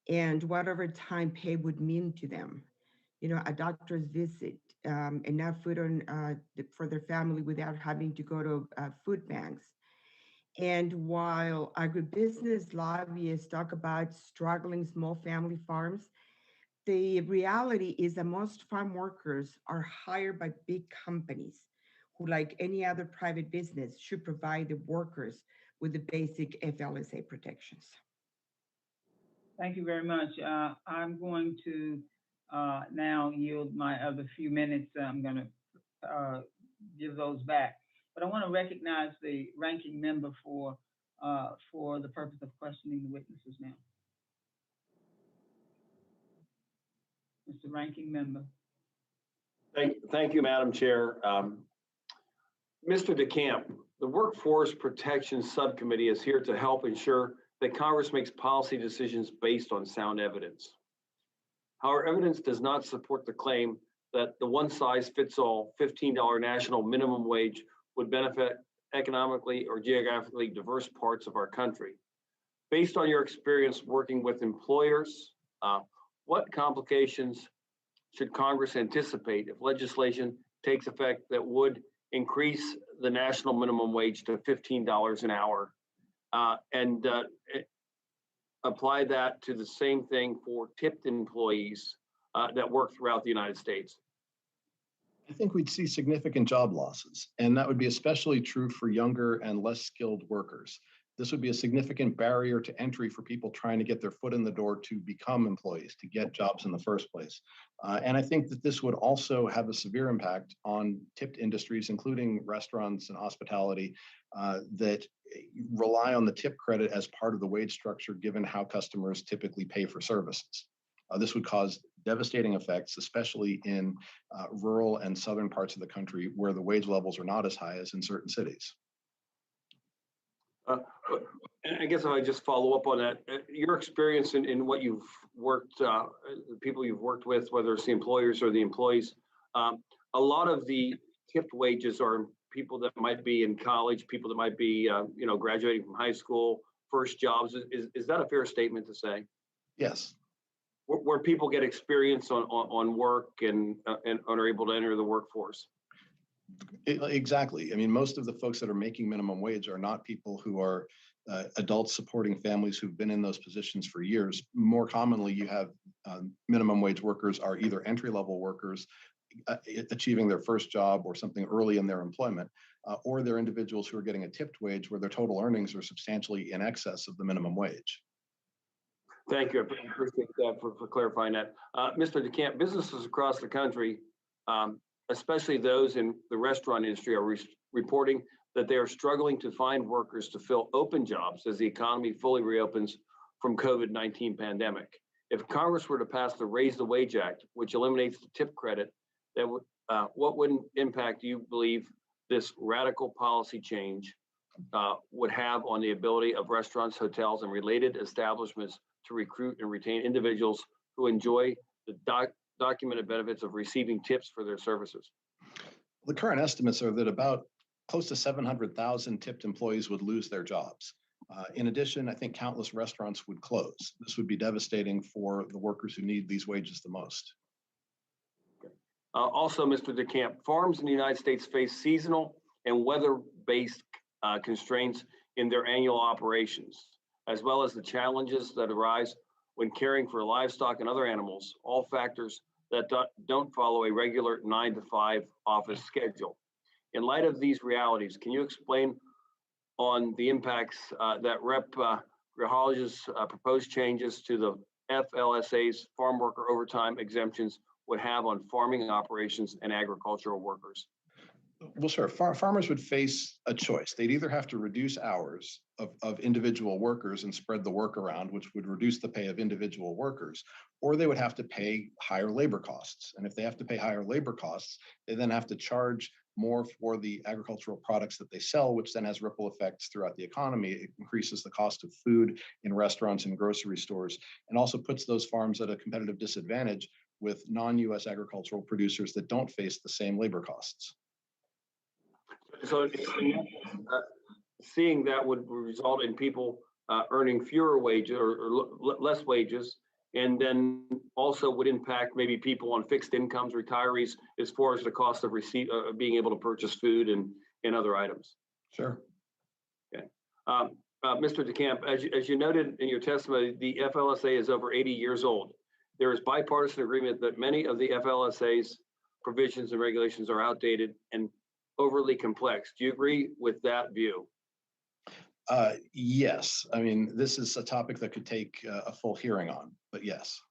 Speaker 13: and what overtime pay would mean to them. A doctor's visit, enough food for their family without having to go to food banks. And while agribusiness lobbyists talk about struggling small family farms, the reality is that most farm workers are hired by big companies who, like any other private business, should provide the workers with the basic FLSA protections.
Speaker 1: Thank you very much. I'm going to now yield my other few minutes. I'm going to give those back. But I want to recognize the ranking member for for the purpose of questioning the witnesses now. Mr. Ranking Member.
Speaker 2: Thank you, Madam Chair. Mr. DeCamp, the Workforce Protection Subcommittee is here to help ensure that Congress makes policy decisions based on sound evidence. However, evidence does not support the claim that the one-size-fits-all $15 national minimum wage would benefit economically or geographically diverse parts of our country. Based on your experience working with employers, what complications should Congress anticipate if legislation takes effect that would increase the national minimum wage to $15 an hour and apply that to the same thing for tipped employees that work throughout the United States?
Speaker 12: I think we'd see significant job losses, and that would be especially true for younger and less skilled workers. This would be a significant barrier to entry for people trying to get their foot in the door to become employees, to get jobs in the first place. And I think that this would also have a severe impact on tipped industries, including restaurants and hospitality, that rely on the tip credit as part of the wage structure, given how customers typically pay for services. This would cause devastating effects, especially in rural and southern parts of the country where the wage levels are not as high as in certain cities.
Speaker 2: And I guess if I just follow up on that, your experience in what you've worked, the people you've worked with, whether it's the employers or the employees, a lot of the tipped wages are people that might be in college, people that might be, graduating from high school, first jobs. Is that a fair statement to say?
Speaker 12: Yes.
Speaker 2: Where people get experience on work and are able to enter the workforce.
Speaker 12: Exactly. I mean, most of the folks that are making minimum wage are not people who are adults supporting families who've been in those positions for years. More commonly, you have minimum wage workers are either entry-level workers achieving their first job or something early in their employment, or they're individuals who are getting a tipped wage where their total earnings are substantially in excess of the minimum wage.
Speaker 2: Thank you. I appreciate that for clarifying that. Mr. DeCamp, businesses across the country, especially those in the restaurant industry, are reporting that they are struggling to find workers to fill open jobs as the economy fully reopens from COVID-19 pandemic. If Congress were to pass the Raise the Wage Act, which eliminates the tip credit, that would, what would impact do you believe this radical policy change would have on the ability of restaurants, hotels, and related establishments to recruit and retain individuals who enjoy the documented benefits of receiving tips for their services?
Speaker 12: The current estimates are that about close to 700,000 tipped employees would lose their jobs. In addition, I think countless restaurants would close. This would be devastating for the workers who need these wages the most.
Speaker 2: Also, Mr. DeCamp, farms in the United States face seasonal and weather-based constraints in their annual operations, as well as the challenges that arise when caring for livestock and other animals, all factors that don't follow a regular 9-to-5 office schedule. In light of these realities, can you explain on the impacts that Rep. Grijalva's proposed changes to the FLSA's farm worker overtime exemptions would have on farming operations and agricultural workers?
Speaker 12: Well, sure. Farmers would face a choice. They'd either have to reduce hours of individual workers and spread the work around, which would reduce the pay of individual workers, or they would have to pay higher labor costs. And if they have to pay higher labor costs, they then have to charge more for the agricultural products that they sell, which then has ripple effects throughout the economy. It increases the cost of food in restaurants and grocery stores, and also puts those farms at a competitive disadvantage with non-US agricultural producers that don't face the same labor costs.
Speaker 2: So seeing that would result in people earning fewer wages or less wages, and then also would impact maybe people on fixed incomes, retirees, as far as the cost of being able to purchase food and other items.
Speaker 12: Sure.
Speaker 2: Okay. Mr. DeCamp, as you noted in your testimony, the FLSA is over 80 years old. There is bipartisan agreement that many of the FLSA's provisions and regulations are outdated and overly complex. Do you agree with that view?
Speaker 12: Yes. I mean, this is a topic that could take a full hearing on, but yes.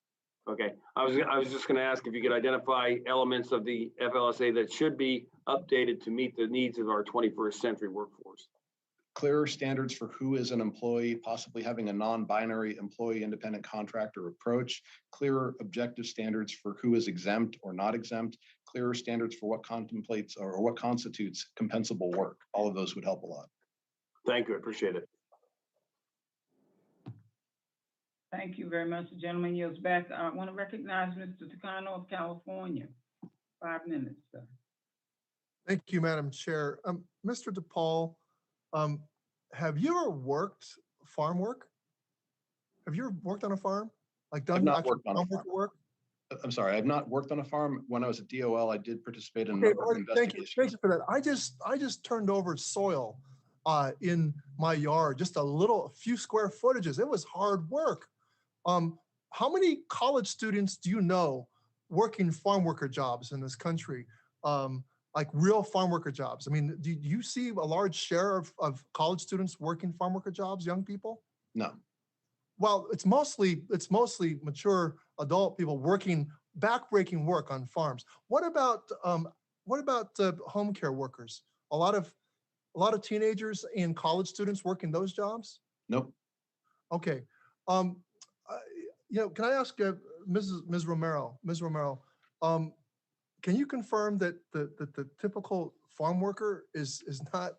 Speaker 2: Okay. I was just going to ask if you could identify elements of the FLSA that should be updated to meet the needs of our 21st century workforce.
Speaker 12: clearer standards for who is an employee, possibly having a non-binary employee independent contractor approach, clearer objective standards for who is exempt or not exempt, clearer standards for what contemplates or what constitutes compensable work. All of those would help a lot.
Speaker 2: Thank you, I appreciate it.
Speaker 1: Thank you very much. The gentleman yields back. I want to recognize Mr. Tucano of California. 5 minutes, sir.
Speaker 4: Thank you, Madam Chair. Mr. DePaul, have you ever worked farm work? Have you ever worked on a farm? Like done
Speaker 12: I've not
Speaker 4: actual
Speaker 12: worked on a
Speaker 4: farm
Speaker 12: farm.
Speaker 4: work?
Speaker 12: I'm sorry, I've not worked on a farm. When I was at DOL, I did participate in a
Speaker 4: Okay,
Speaker 12: number of
Speaker 4: Lord, thank you.
Speaker 12: investigations.
Speaker 4: Thank you for that. I just turned over soil in my yard, just a few square footages. It was hard work. How many college students do you know working farm worker jobs in this country? Like real farm worker jobs. I mean, do you see a large share of college students working farm worker jobs, young people?
Speaker 12: No.
Speaker 4: Well, it's mostly mature adult people working backbreaking work on farms. What about home care workers? A lot of teenagers and college students working those jobs?
Speaker 12: Nope.
Speaker 4: Okay. Can I ask Ms. Romero? Ms. Romero, can you confirm that the typical farm worker is not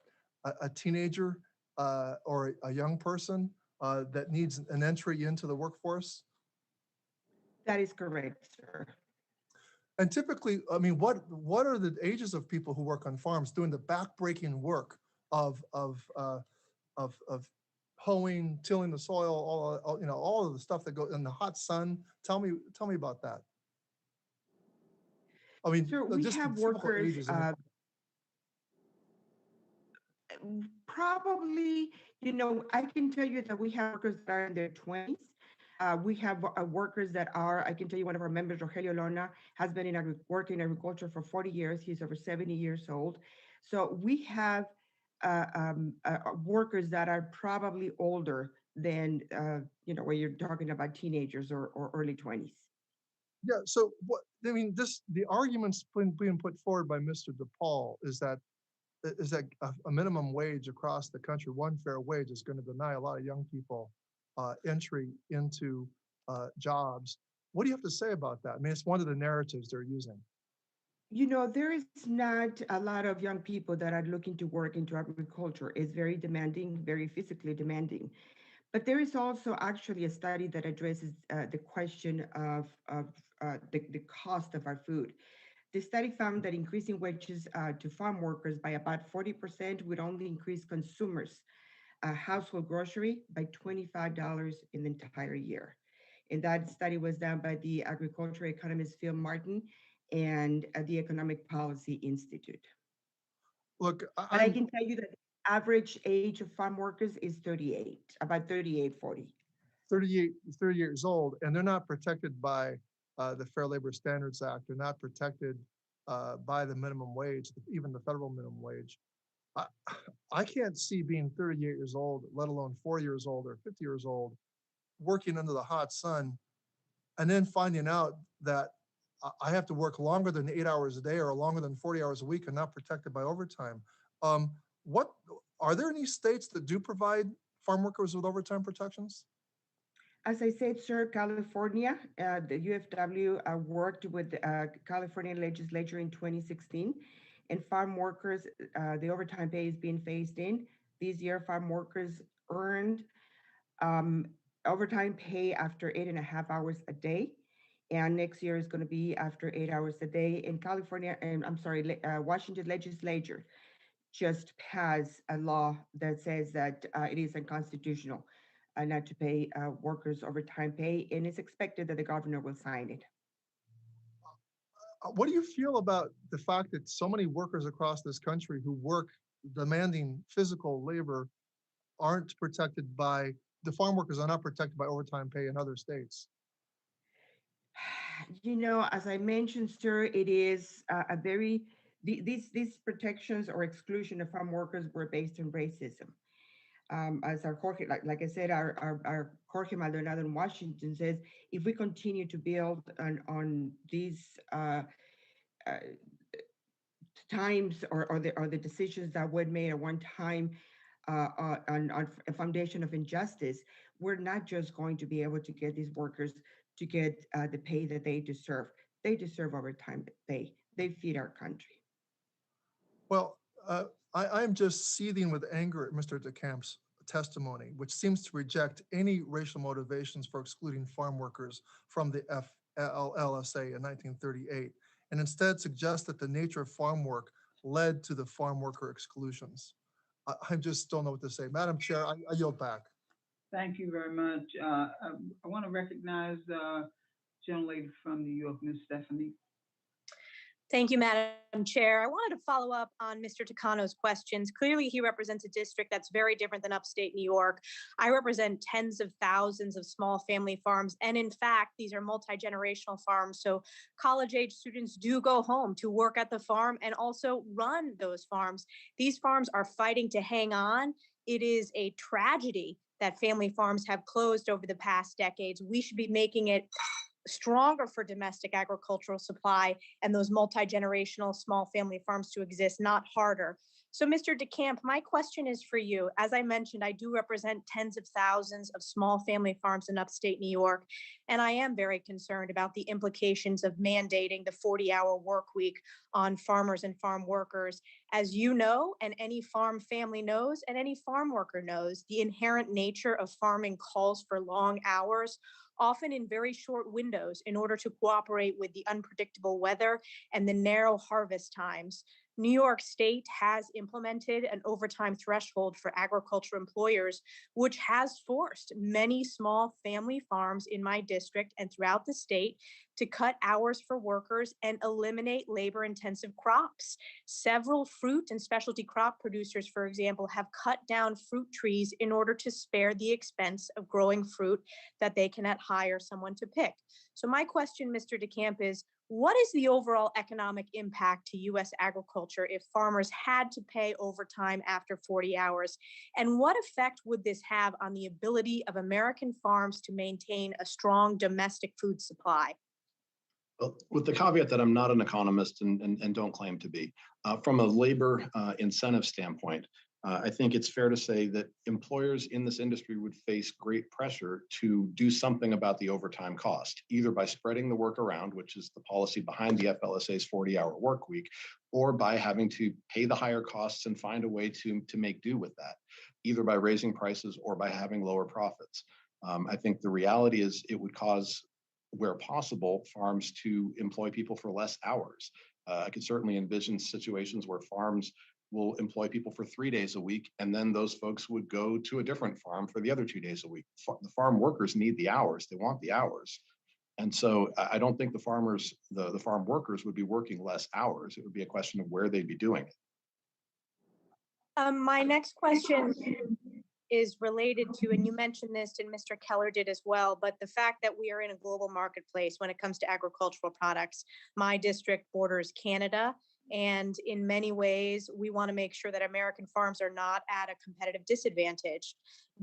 Speaker 4: a teenager or a young person that needs an entry into the workforce?
Speaker 13: That is correct, sir.
Speaker 4: And typically, I mean, what are the ages of people who work on farms doing the backbreaking work of hoeing, tilling the soil, all of the stuff that goes in the hot sun? Tell me about that. I mean,
Speaker 13: Sir, we
Speaker 4: just the
Speaker 13: have
Speaker 4: typical
Speaker 13: workers,
Speaker 4: ages.
Speaker 13: probably, I can tell you that we have workers that are in their 20s. We have workers that are, I can tell you one of our members, Rogelio Lona, has been working in agriculture for 40 years. He's over 70 years old. So we have workers that are probably older than, when you're talking about teenagers or early 20s.
Speaker 4: Yeah, so what I mean, the arguments being put forward by Mr. DePaul is that a minimum wage across the country, one fair wage, is going to deny a lot of young people entry into jobs. What do you have to say about that? I mean, it's one of the narratives they're using.
Speaker 13: There is not a lot of young people that are looking to work into agriculture. It's very demanding, very physically demanding. But there is also actually a study that addresses the question of the cost of our food. The study found that increasing wages to farm workers by about 40% would only increase consumers' household grocery by $25 in the entire year. And that study was done by the agriculture economist Phil Martin and the Economic Policy Institute.
Speaker 4: Look,
Speaker 13: I can tell you that the average age of farm workers is 38, about 38, 40.
Speaker 4: 38 years old, and they're not protected by the Fair Labor Standards Act. They're not protected by the minimum wage, even the federal minimum wage. I can't see being 38 years old, let alone 4 years old or 50 years old, working under the hot sun, and then finding out that I have to work longer than 8 hours a day or longer than 40 hours a week and not protected by overtime. What are there any states that do provide farm workers with overtime protections?
Speaker 13: As I said, sir, California, the UFW worked with the California legislature in 2016, and farm workers, the overtime pay is being phased in. This year, farm workers earned overtime pay after 8.5 hours a day. And next year is going to be after 8 hours a day. In California, and Washington legislature just passed a law that says that it is unconstitutional not to pay workers overtime pay, and it's expected that the governor will sign it.
Speaker 4: What do you feel about the fact that so many workers across this country who work demanding physical labor aren't protected by, the farm workers are not protected by overtime pay in other states?
Speaker 13: As I mentioned, sir, it is these protections or exclusion of farm workers were based on racism. As our Jorge, like I said, our Jorge Maldonado in Washington says, if we continue to build on these times or the decisions that were made at one time on a foundation of injustice, we're not just going to be able to get these workers to get the pay that they deserve. They deserve overtime pay. They feed our country.
Speaker 4: Well, I'm just seething with anger at Mr. DeCamp's testimony, which seems to reject any racial motivations for excluding farm workers from the FLSA in 1938, and instead suggests that the nature of farm work led to the farm worker exclusions. I just don't know what to say. Madam Chair, I yield back.
Speaker 1: Thank you very much. I want to recognize gentlelady from New York, Ms. Stephanie.
Speaker 8: Thank you, Madam Chair. I wanted to follow up on Mr. Takano's questions. Clearly, he represents a district that's very different than upstate New York. I represent tens of thousands of small family farms. And in fact, these are multi-generational farms. So college-age students do go home to work at the farm and also run those farms. These farms are fighting to hang on. It is a tragedy that family farms have closed over the past decades. We should be making it stronger for domestic agricultural supply and those multi-generational small family farms to exist, not harder. So Mr. DeCamp, my question is for you. As I mentioned, I do represent tens of thousands of small family farms in upstate New York, and I am very concerned about the implications of mandating the 40-hour work week on farmers and farm workers. As you know, and any farm family knows, and any farm worker knows, the inherent nature of farming calls for long hours, often in very short windows, in order to cooperate with the unpredictable weather and the narrow harvest times. New York State has implemented an overtime threshold for agriculture employers, which has forced many small family farms in my district and throughout the state to cut hours for workers and eliminate labor-intensive crops. Several fruit and specialty crop producers, for example, have cut down fruit trees in order to spare the expense of growing fruit that they cannot hire someone to pick. So my question, Mr. DeCamp, is what is the overall economic impact to U.S. agriculture if farmers had to pay overtime after 40 hours? And what effect would this have on the ability of American farms to maintain a strong domestic food supply?
Speaker 12: Well, with the caveat that I'm not an economist and don't claim to be, from a labor incentive standpoint, I think it's fair to say that employers in this industry would face great pressure to do something about the overtime cost, either by spreading the work around, which is the policy behind the FLSA's 40-hour work week, or by having to pay the higher costs and find a way to make do with that, either by raising prices or by having lower profits. I think the reality is it would cause, where possible, farms to employ people for less hours. I could certainly envision situations where farms will employ people for 3 days a week, and then those folks would go to a different farm for the other 2 days a week. The farm workers need the hours, they want the hours. And so I don't think the farm workers would be working less hours. It would be a question of where they'd be doing it.
Speaker 8: My next question is related to, and you mentioned this and Mr. Keller did as well, but the fact that we are in a global marketplace when it comes to agricultural products. My district borders Canada, and in many ways, we want to make sure that American farms are not at a competitive disadvantage.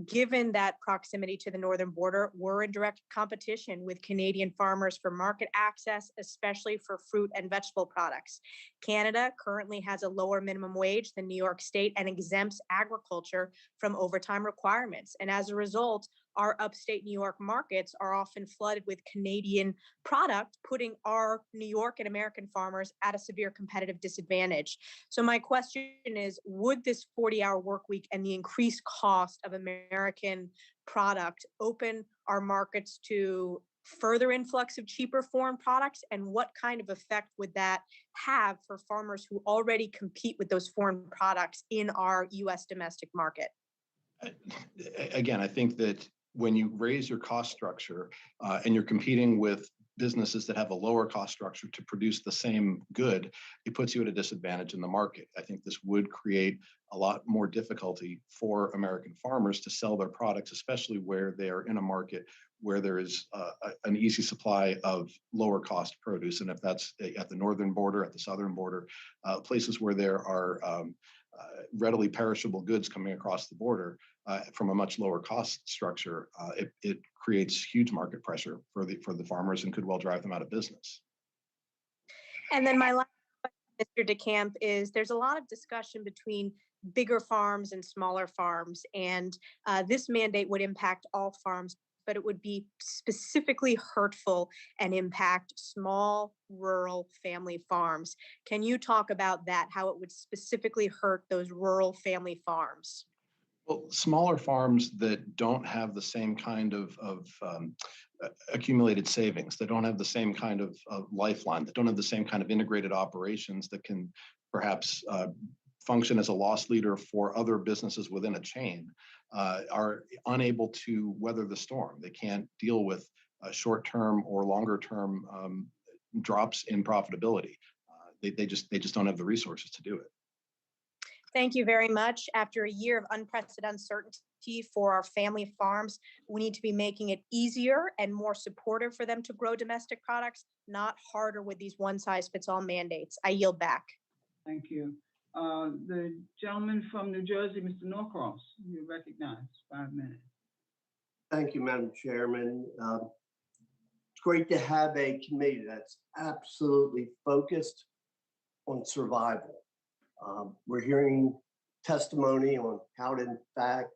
Speaker 8: Given that proximity to the northern border, we're in direct competition with Canadian farmers for market access, especially for fruit and vegetable products. Canada currently has a lower minimum wage than New York State and exempts agriculture from overtime requirements. And as a result, our upstate New York markets are often flooded with Canadian product, putting our New York and American farmers at a severe competitive disadvantage. So my question is, would this 40-hour work week and the increased cost of American product open our markets to further influx of cheaper foreign products? And what kind of effect would that have for farmers who already compete with those foreign products in our US domestic market?
Speaker 12: Again, I think that when you raise your cost structure and you're competing with businesses that have a lower cost structure to produce the same good, it puts you at a disadvantage in the market. I think this would create a lot more difficulty for American farmers to sell their products, especially where they're in a market where there is an easy supply of lower cost produce. And if that's at the northern border, at the southern border, places where there are readily perishable goods coming across the border from a much lower cost structure, it creates huge market pressure for the farmers and could well drive them out of business.
Speaker 8: And then my last question, Mr. DeCamp, is there's a lot of discussion between bigger farms and smaller farms. And this mandate would impact all farms, but it would be specifically hurtful and impact small rural family farms. Can you talk about that, how it would specifically hurt those rural family farms?
Speaker 12: Well, smaller farms that don't have the same kind of accumulated savings, that don't have the same kind of lifeline, that don't have the same kind of integrated operations that can perhaps function as a loss leader for other businesses within a chain, are unable to weather the storm. They can't deal with short-term or longer-term drops in profitability. They just don't have the resources to do it.
Speaker 8: Thank you very much. After a year of unprecedented uncertainty for our family farms, we need to be making it easier and more supportive for them to grow domestic products, not harder with these one-size-fits-all mandates. I yield back.
Speaker 1: Thank you. The gentleman from New Jersey, Mr. Norcross, you're recognized, 5 minutes.
Speaker 5: Thank you, Madam Chairman. It's great to have a committee that's absolutely focused on survival. We're hearing testimony on how it in fact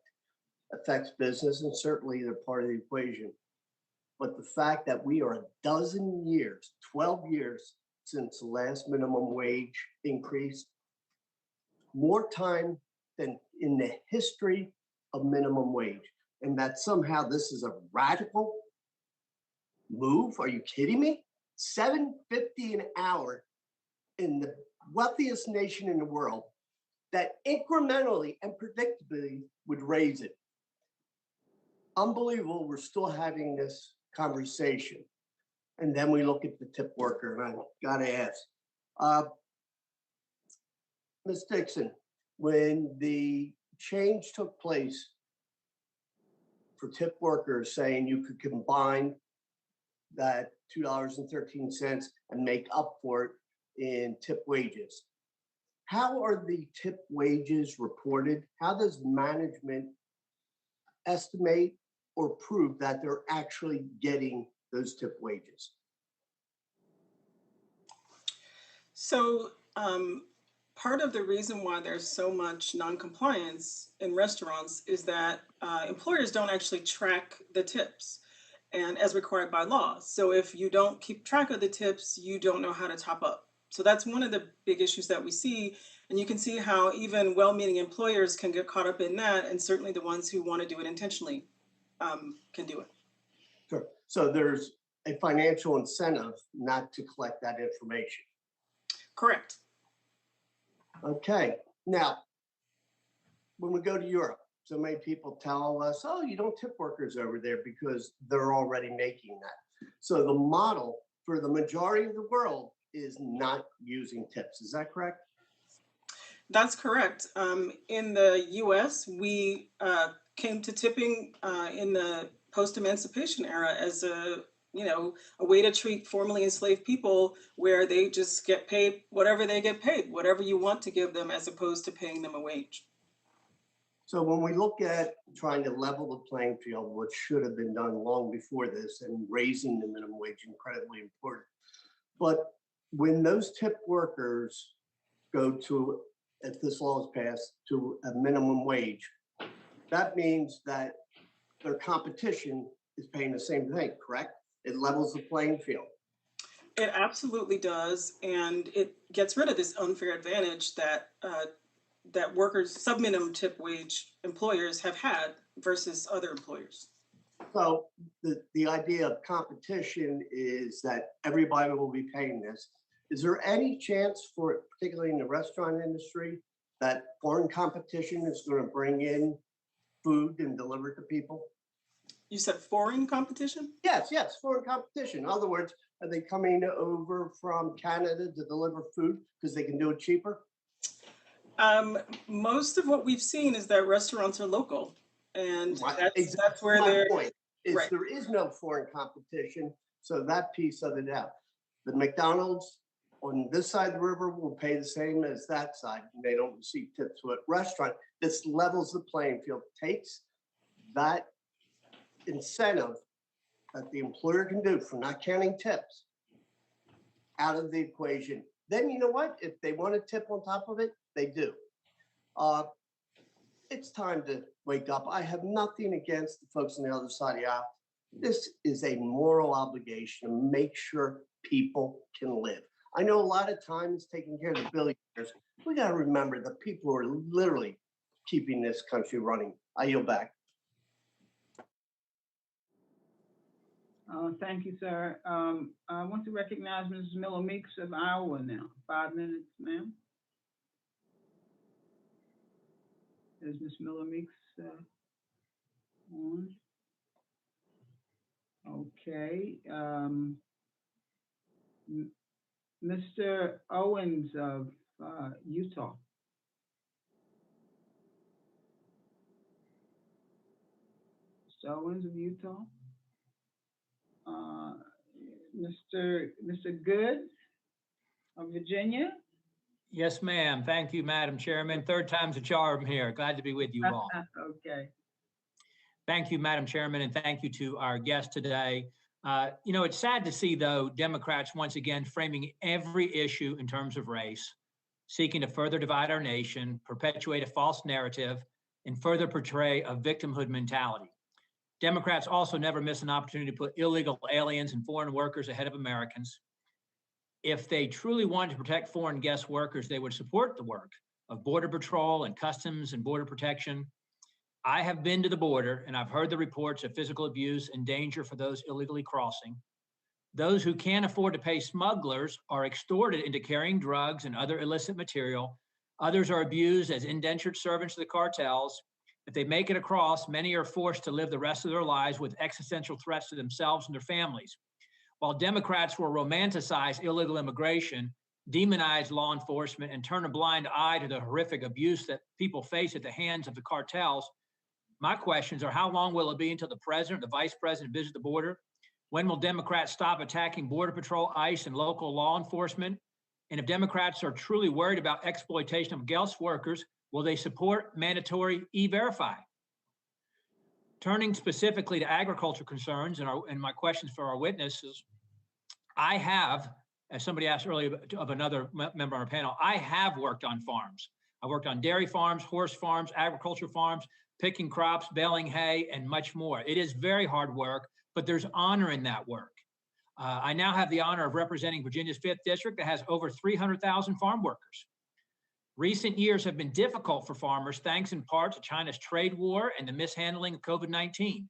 Speaker 5: affects business, and certainly they're part of the equation. But the fact that we are 12 years since the last minimum wage increase, more time than in the history of minimum wage, and that somehow this is a radical move. Are you kidding me? $7.50 an hour in the wealthiest nation in the world, that incrementally and predictably would raise it. Unbelievable, we're still having this conversation. And then we look at the tip worker, and I gotta ask, Ms. Dixon, when the change took place for tip workers saying you could combine that $2.13 and make up for it in tip wages, how are the tip wages reported? How does management estimate or prove that they're actually getting those tip wages?
Speaker 9: So part of the reason why there's so much non-compliance in restaurants is that employers don't actually track the tips, and as required by law. So if you don't keep track of the tips, you don't know how to top up. So that's one of the big issues that we see. And you can see how even well-meaning employers can get caught up in that, and certainly the ones who want to do it intentionally can do it.
Speaker 5: Sure. So there's a financial incentive not to collect that information.
Speaker 9: Correct.
Speaker 5: Okay. Now, when we go to Europe, so many people tell us, oh, you don't tip workers over there because they're already making that. So the model for the majority of the world is not using tips. Is that correct?
Speaker 9: That's correct. In the US, we came to tipping in the post-emancipation era as a way to treat formerly enslaved people, where they just get paid whatever they get paid, whatever you want to give them, as opposed to paying them a wage.
Speaker 5: So when we look at trying to level the playing field, what should have been done long before this, and raising the minimum wage, incredibly important. But when those tip workers go to, if this law is passed, to a minimum wage, that means that their competition is paying the same thing, correct? It levels the playing field.
Speaker 9: It absolutely does, and it gets rid of this unfair advantage that that workers, sub-minimum tip wage employers have had versus other employers.
Speaker 5: So the idea of competition is that everybody will be paying this. Is there any chance for, particularly in the restaurant industry, that foreign competition is going to bring in food and deliver it to people?
Speaker 9: You said foreign competition?
Speaker 5: Yes, foreign competition. In other words, are they coming over from Canada to deliver food because they can do it cheaper?
Speaker 9: Most of what we've seen is that restaurants are local, and that's where
Speaker 5: my point is,
Speaker 9: right.
Speaker 5: There is no foreign competition, so that piece of it out. The McDonald's on this side of the river will pay the same as that side, and they don't receive tips. With restaurant, this levels the playing field, takes that incentive that the employer can do for not counting tips out of the equation. Then you know what? If they want to tip on top of it, they do. It's time to wake up. I have nothing against the folks on the other side of the aisle. This is a moral obligation to make sure people can live. I know a lot of time is taking care of the billionaires. We got to remember the people who are literally keeping this country running. I yield back.
Speaker 1: Thank you, sir. I want to recognize Mrs. Miller Meeks of Iowa now. 5 minutes, ma'am. Is Ms. Miller Meeks on? Okay. Mr. Owens of Utah. Mr. Owens of Utah. Mr. Good of Virginia.
Speaker 15: Yes, ma'am. Thank you, Madam Chairman. Third time's a charm here. Glad to be with you all.
Speaker 1: Okay.
Speaker 15: Thank you, Madam Chairman, and thank you to our guest today. It's sad to see, though, Democrats once again framing every issue in terms of race, seeking to further divide our nation, perpetuate a false narrative, and further portray a victimhood mentality. Democrats also never miss an opportunity to put illegal aliens and foreign workers ahead of Americans. If they truly wanted to protect foreign guest workers, they would support the work of Border Patrol and Customs and Border Protection. I have been to the border and I've heard the reports of physical abuse and danger for those illegally crossing. Those who can't afford to pay smugglers are extorted into carrying drugs and other illicit material. Others are abused as indentured servants of the cartels. If they make it across, many are forced to live the rest of their lives with existential threats to themselves and their families. While Democrats will romanticize illegal immigration, demonize law enforcement, and turn a blind eye to the horrific abuse that people face at the hands of the cartels, my questions are, how long will it be until the president, the vice president visit the border? When will Democrats stop attacking Border Patrol, ICE, and local law enforcement? And if Democrats are truly worried about exploitation of guest workers, will they support mandatory E-Verify? Turning specifically to agriculture concerns and my questions for our witnesses, I have, as somebody asked earlier of another member on our panel, I have worked on farms. I worked on dairy farms, horse farms, agriculture farms, picking crops, baling hay, and much more. It is very hard work, but there's honor in that work. I now have the honor of representing Virginia's 5th District that has over 300,000 farm workers. Recent years have been difficult for farmers, thanks in part to China's trade war and the mishandling of COVID-19.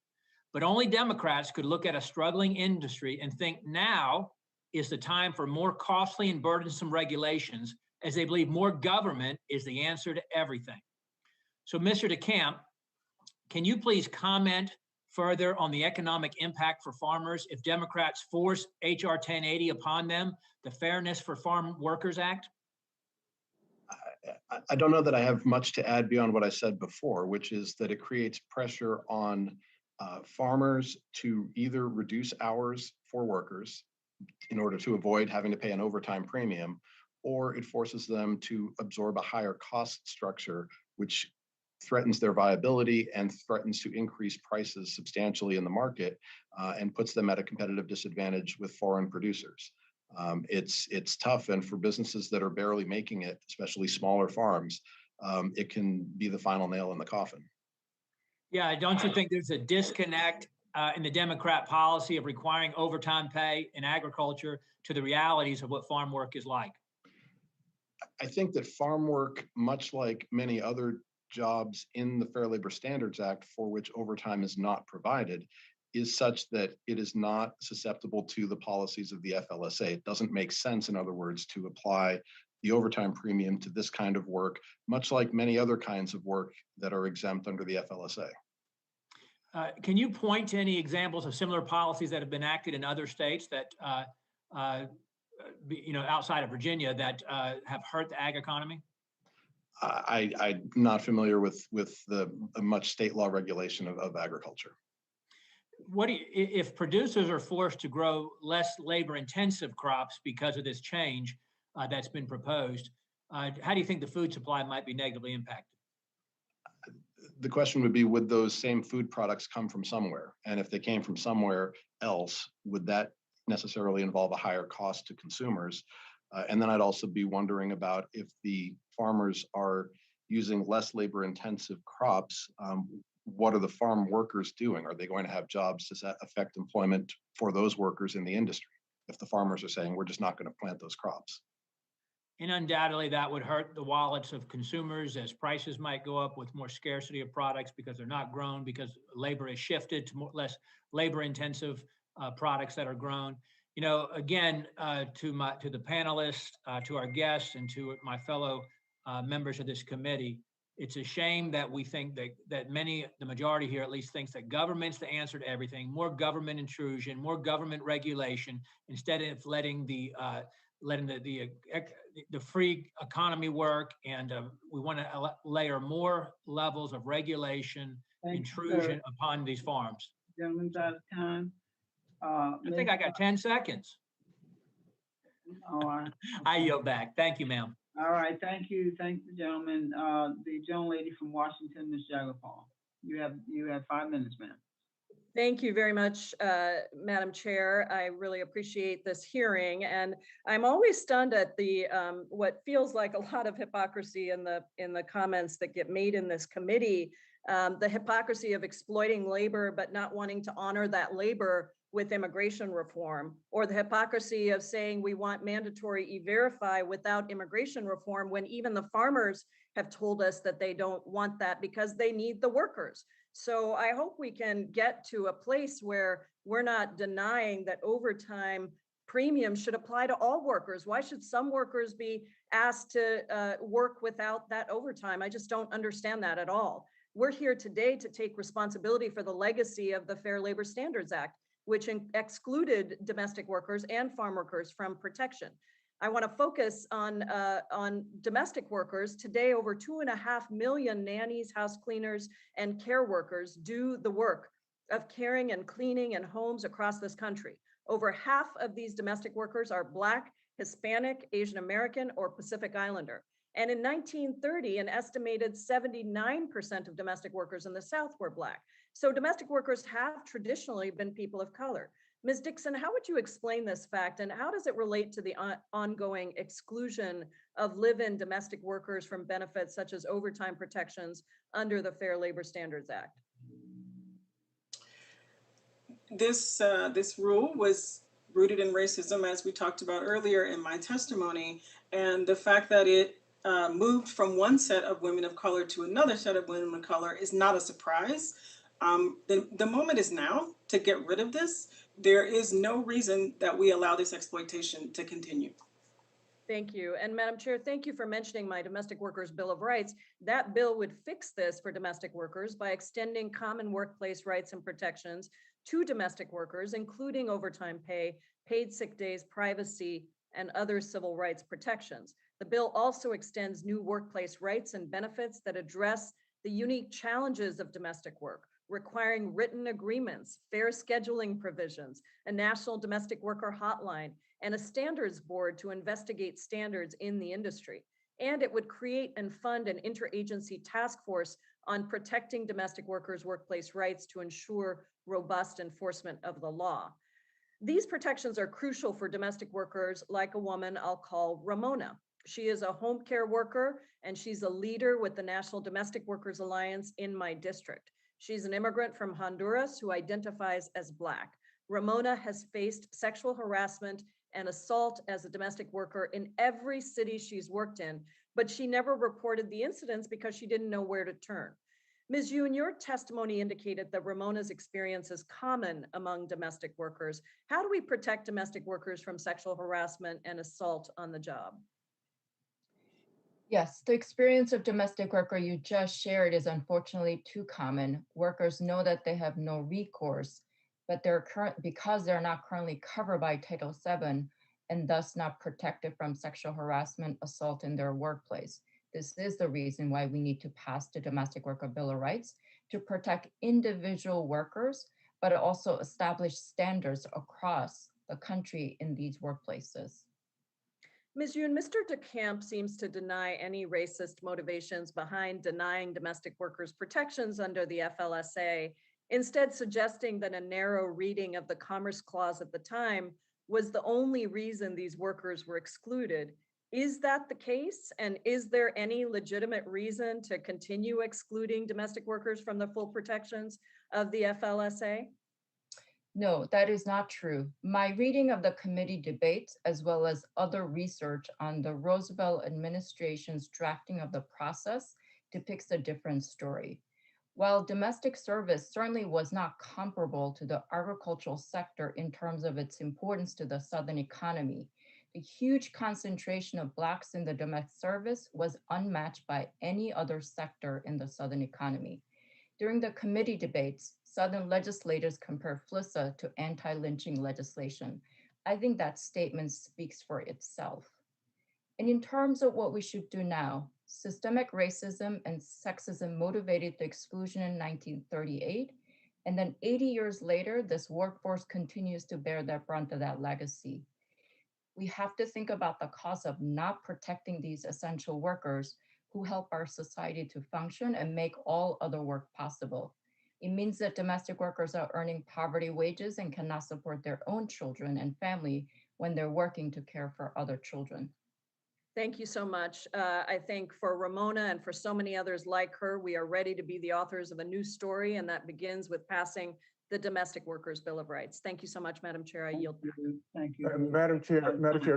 Speaker 15: But only Democrats could look at a struggling industry and think now is the time for more costly and burdensome regulations, as they believe more government is the answer to everything. So, Mr. DeCamp, can you please comment further on the economic impact for farmers if Democrats force H.R. 1080 upon them, the Fairness for Farm Workers Act?
Speaker 12: I don't know that I have much to add beyond what I said before, which is that it creates pressure on farmers to either reduce hours for workers in order to avoid having to pay an overtime premium, or it forces them to absorb a higher cost structure, which threatens their viability and threatens to increase prices substantially in the market and puts them at a competitive disadvantage with foreign producers. It's tough, and for businesses that are barely making it, especially smaller farms, it can be the final nail in the coffin.
Speaker 15: Yeah, don't you think there's a disconnect in the Democrat policy of requiring overtime pay in agriculture to the realities of what farm work is like?
Speaker 12: I think that farm work, much like many other jobs in the Fair Labor Standards Act for which overtime is not provided, is such that it is not susceptible to the policies of the FLSA. It doesn't make sense, in other words, to apply the overtime premium to this kind of work, much like many other kinds of work that are exempt under the FLSA.
Speaker 15: Can you point to any examples of similar policies that have been acted in other states that, outside of Virginia, that have hurt the ag economy?
Speaker 12: I'm not familiar with the much state law regulation of agriculture.
Speaker 15: If producers are forced to grow less labor-intensive crops because of this change that's been proposed, how do you think the food supply might be negatively impacted?
Speaker 12: The question would be, would those same food products come from somewhere? And if they came from somewhere else, would that necessarily involve a higher cost to consumers? And then I'd also be wondering about if the farmers are using less labor intensive crops, what are the farm workers doing? Are they going to have jobs? Does that affect employment for those workers in the industry? If the farmers are saying, we're just not going to plant those crops.
Speaker 15: And undoubtedly, that would hurt the wallets of consumers as prices might go up with more scarcity of products because they're not grown, because labor is shifted to less labor-intensive products that are grown. You know, again, to the panelists, to our guests, and to my fellow members of this committee, it's a shame that we think that the majority here at least thinks that government's the answer to everything. More government intrusion, more government regulation, instead of letting the free economy work. And we want to layer more levels of regulation, intrusion upon these farms.
Speaker 1: Gentleman's out of time.
Speaker 15: I think I got 10 seconds.
Speaker 1: All right.
Speaker 15: I yield back. Thank you, ma'am.
Speaker 1: All right, thank you, gentlemen. The gentlelady from Washington, Ms. Jagopal. You have 5 minutes, ma'am.
Speaker 6: Thank you very much, Madam Chair. I really appreciate this hearing, and I'm always stunned at the what feels like a lot of hypocrisy in the comments that get made in this committee. The hypocrisy of exploiting labor but not wanting to honor that labor with immigration reform, or the hypocrisy of saying we want mandatory E-Verify without immigration reform when even the farmers have told us that they don't want that because they need the workers. So I hope we can get to a place where we're not denying that overtime premiums should apply to all workers. Why should some workers be asked to work without that overtime? I just don't understand that at all. We're here today to take responsibility for the legacy of the Fair Labor Standards Act, which excluded domestic workers and farm workers from protection. I want to focus on domestic workers. Today, over 2.5 million nannies, house cleaners, and care workers do the work of caring and cleaning in homes across this country. Over half of these domestic workers are Black, Hispanic, Asian American, or Pacific Islander. And in 1930, an estimated 79% of domestic workers in the South were Black. So domestic workers have traditionally been people of color. Ms. Dixon, how would you explain this fact, and how does it relate to the ongoing exclusion of live-in domestic workers from benefits such as overtime protections under the Fair Labor Standards Act?
Speaker 9: This rule was rooted in racism, as we talked about earlier in my testimony, and the fact that it moved from one set of women of color to another set of women of color is not a surprise. The moment is now to get rid of this. There is no reason that we allow this exploitation to continue.
Speaker 6: Thank you. And Madam Chair, thank you for mentioning my Domestic Workers Bill of Rights. That bill would fix this for domestic workers by extending common workplace rights and protections to domestic workers, including overtime pay, paid sick days, privacy, and other civil rights protections. The bill also extends new workplace rights and benefits that address the unique challenges of domestic work, requiring written agreements, fair scheduling provisions, a national domestic worker hotline, and a standards board to investigate standards in the industry. And it would create and fund an interagency task force on protecting domestic workers' workplace rights to ensure robust enforcement of the law. These protections are crucial for domestic workers like a woman I'll call Ramona. She is a home care worker, and she's a leader with the National Domestic Workers Alliance in my district. She's an immigrant from Honduras who identifies as Black. Ramona has faced sexual harassment and assault as a domestic worker in every city she's worked in, but she never reported the incidents because she didn't know where to turn. Ms. Yoon, your testimony indicated that Ramona's experience is common among domestic workers. How do we protect domestic workers from sexual harassment and assault on the job?
Speaker 14: Yes, the experience of domestic worker you just shared is unfortunately too common. Workers know that they have no recourse, but because they're not currently covered by Title VII and thus not protected from sexual harassment, assault in their workplace. This is the reason why we need to pass the Domestic Worker Bill of Rights to protect individual workers, but also establish standards across the country in these workplaces.
Speaker 6: Ms. Yoon, Mr. DeCamp seems to deny any racist motivations behind denying domestic workers protections under the FLSA, instead suggesting that a narrow reading of the Commerce Clause at the time was the only reason these workers were excluded. Is that the case? And is there any legitimate reason to continue excluding domestic workers from the full protections of the FLSA?
Speaker 14: No, that is not true. My reading of the committee debates, as well as other research on the Roosevelt administration's drafting of the process, depicts a different story. While domestic service certainly was not comparable to the agricultural sector in terms of its importance to the Southern economy, the huge concentration of Blacks in the domestic service was unmatched by any other sector in the Southern economy. During the committee debates, Southern legislators compared FLSA to anti-lynching legislation. I think that statement speaks for itself. And in terms of what we should do now, systemic racism and sexism motivated the exclusion in 1938, and then 80 years later, this workforce continues to bear the brunt of that legacy. We have to think about the cost of not protecting these essential workers who help our society to function and make all other work possible. It means that domestic workers are earning poverty wages and cannot support their own children and family when they're working to care for other children.
Speaker 6: Thank you so much. I think for Ramona and for so many others like her, we are ready to be the authors of a new story, and that begins with passing the Domestic Workers Bill of Rights. Thank you so much, Madam Chair. I yield back.
Speaker 1: Thank you.
Speaker 7: Madam Chair,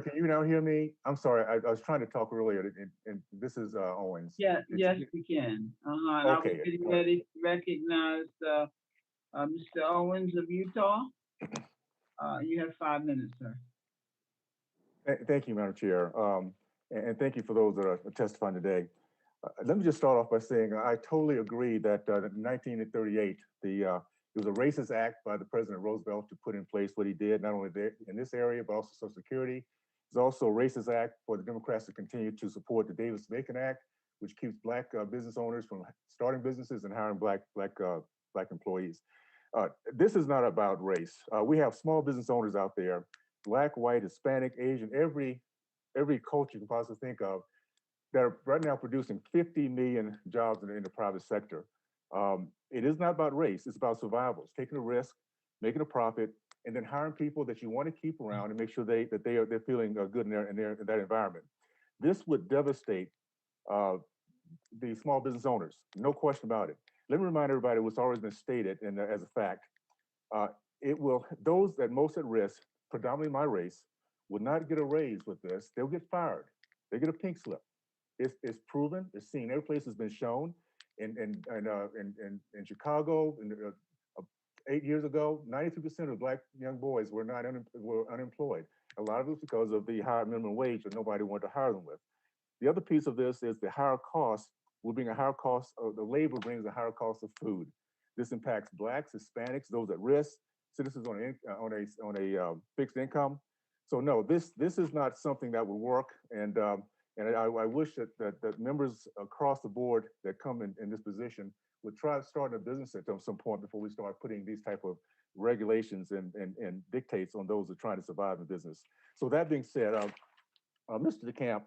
Speaker 7: can you now hear me? I'm sorry, I was trying to talk earlier, and this is Owens.
Speaker 1: Yeah, yes, we can. And I was
Speaker 7: Okay.
Speaker 1: getting ready to recognize Mr. Owens of Utah. You have 5 minutes, sir.
Speaker 7: Thank you, Madam Chair. And thank you for those that are testifying today. Let me just start off by saying I totally agree that in 1938, it was a racist act by the President Roosevelt to put in place what he did, not only there in this area, but also Social Security. It's also a racist act for the Democrats to continue to support the Davis-Bacon Act, which keeps Black business owners from starting businesses and hiring Black employees. This is not about race. We have small business owners out there, Black, white, Hispanic, Asian, every culture you can possibly think of, that are right now producing 50 million jobs in the private sector. It is not about race, it's about survival. It's taking a risk, making a profit, and then hiring people that you want to keep around and make sure they're feeling good in that environment. This would devastate the small business owners, no question about it. Let me remind everybody what's always been stated as a fact. Those that most at risk, predominantly my race, will not get a raise with this. They'll get fired. They get a pink slip. It's proven. It's seen. Every place has been shown. In Chicago, 8 years ago, 92% of Black young boys were unemployed. A lot of it was because of the higher minimum wage that nobody wanted to hire them with. The other piece of this is the higher cost will bring a higher cost of the labor brings a higher cost of food. This impacts Blacks, Hispanics, those at risk, citizens on a fixed income. So no, this is not something that would work. And I wish that members across the board that come in this position would try starting a business at some point before we start putting these type of regulations and dictates on those that are trying to survive in business. So that being said, Mr. DeCamp,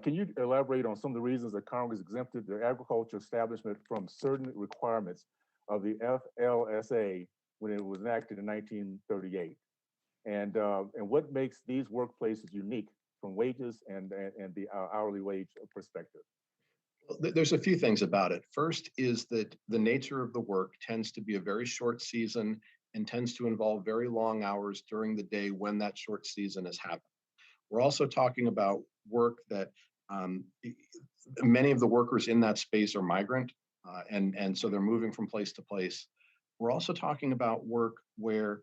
Speaker 7: can you elaborate on some of the reasons that Congress exempted the agriculture establishment from certain requirements of the FLSA when it was enacted in 1938? And what makes these workplaces unique from wages and the hourly wage perspective?
Speaker 12: There's a few things about it. First is that the nature of the work tends to be a very short season and tends to involve very long hours during the day when that short season is happening. We're also talking about work that many of the workers in that space are migrant, and so they're moving from place to place. We're also talking about work where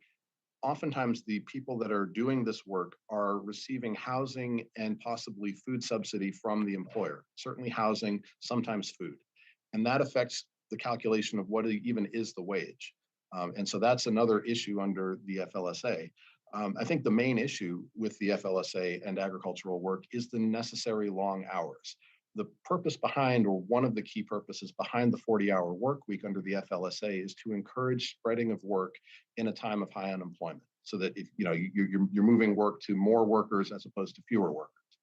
Speaker 12: oftentimes the people that are doing this work are receiving housing and possibly food subsidy from the employer, certainly housing, sometimes food. And that affects the calculation of what even is the wage. And so that's another issue under the FLSA. I think the main issue with the FLSA and agricultural work is the necessary long hours. The purpose behind, or one of the key purposes behind the 40-hour work week under the FLSA is to encourage spreading of work in a time of high unemployment, so that if, you're moving work to more workers as opposed to fewer workers.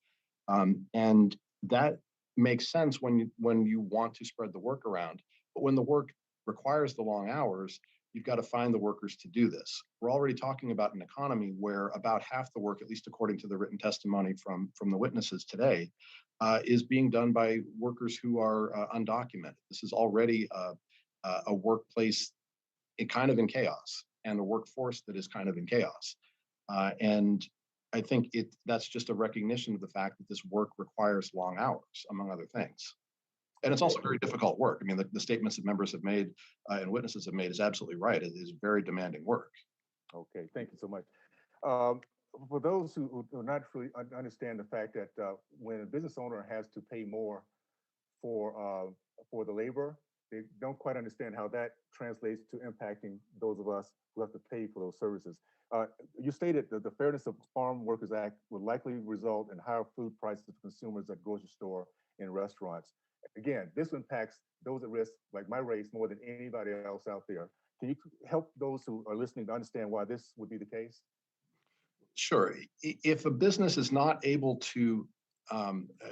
Speaker 12: And that makes sense when you want to spread the work around. But when the work requires the long hours, you've got to find the workers to do this. We're already talking about an economy where about half the work, at least according to the written testimony from the witnesses today, is being done by workers who are undocumented. This is already a workplace kind of in chaos, and a workforce that is kind of in chaos. And I think that's just a recognition of the fact that this work requires long hours, among other things. And it's also very difficult work. I mean, the statements that members have made and witnesses have made is absolutely right. It is very demanding work.
Speaker 7: Okay, thank you so much. For those who do not really understand the fact that when a business owner has to pay more for the labor, they don't quite understand how that translates to impacting those of us who have to pay for those services. You stated that the Fairness of Farm Workers Act would likely result in higher food prices for consumers at grocery store and restaurants. Again, this impacts those at risk, like my race, more than anybody else out there. Can you help those who are listening to understand why this would be the case?
Speaker 12: Sure. If a business is not able to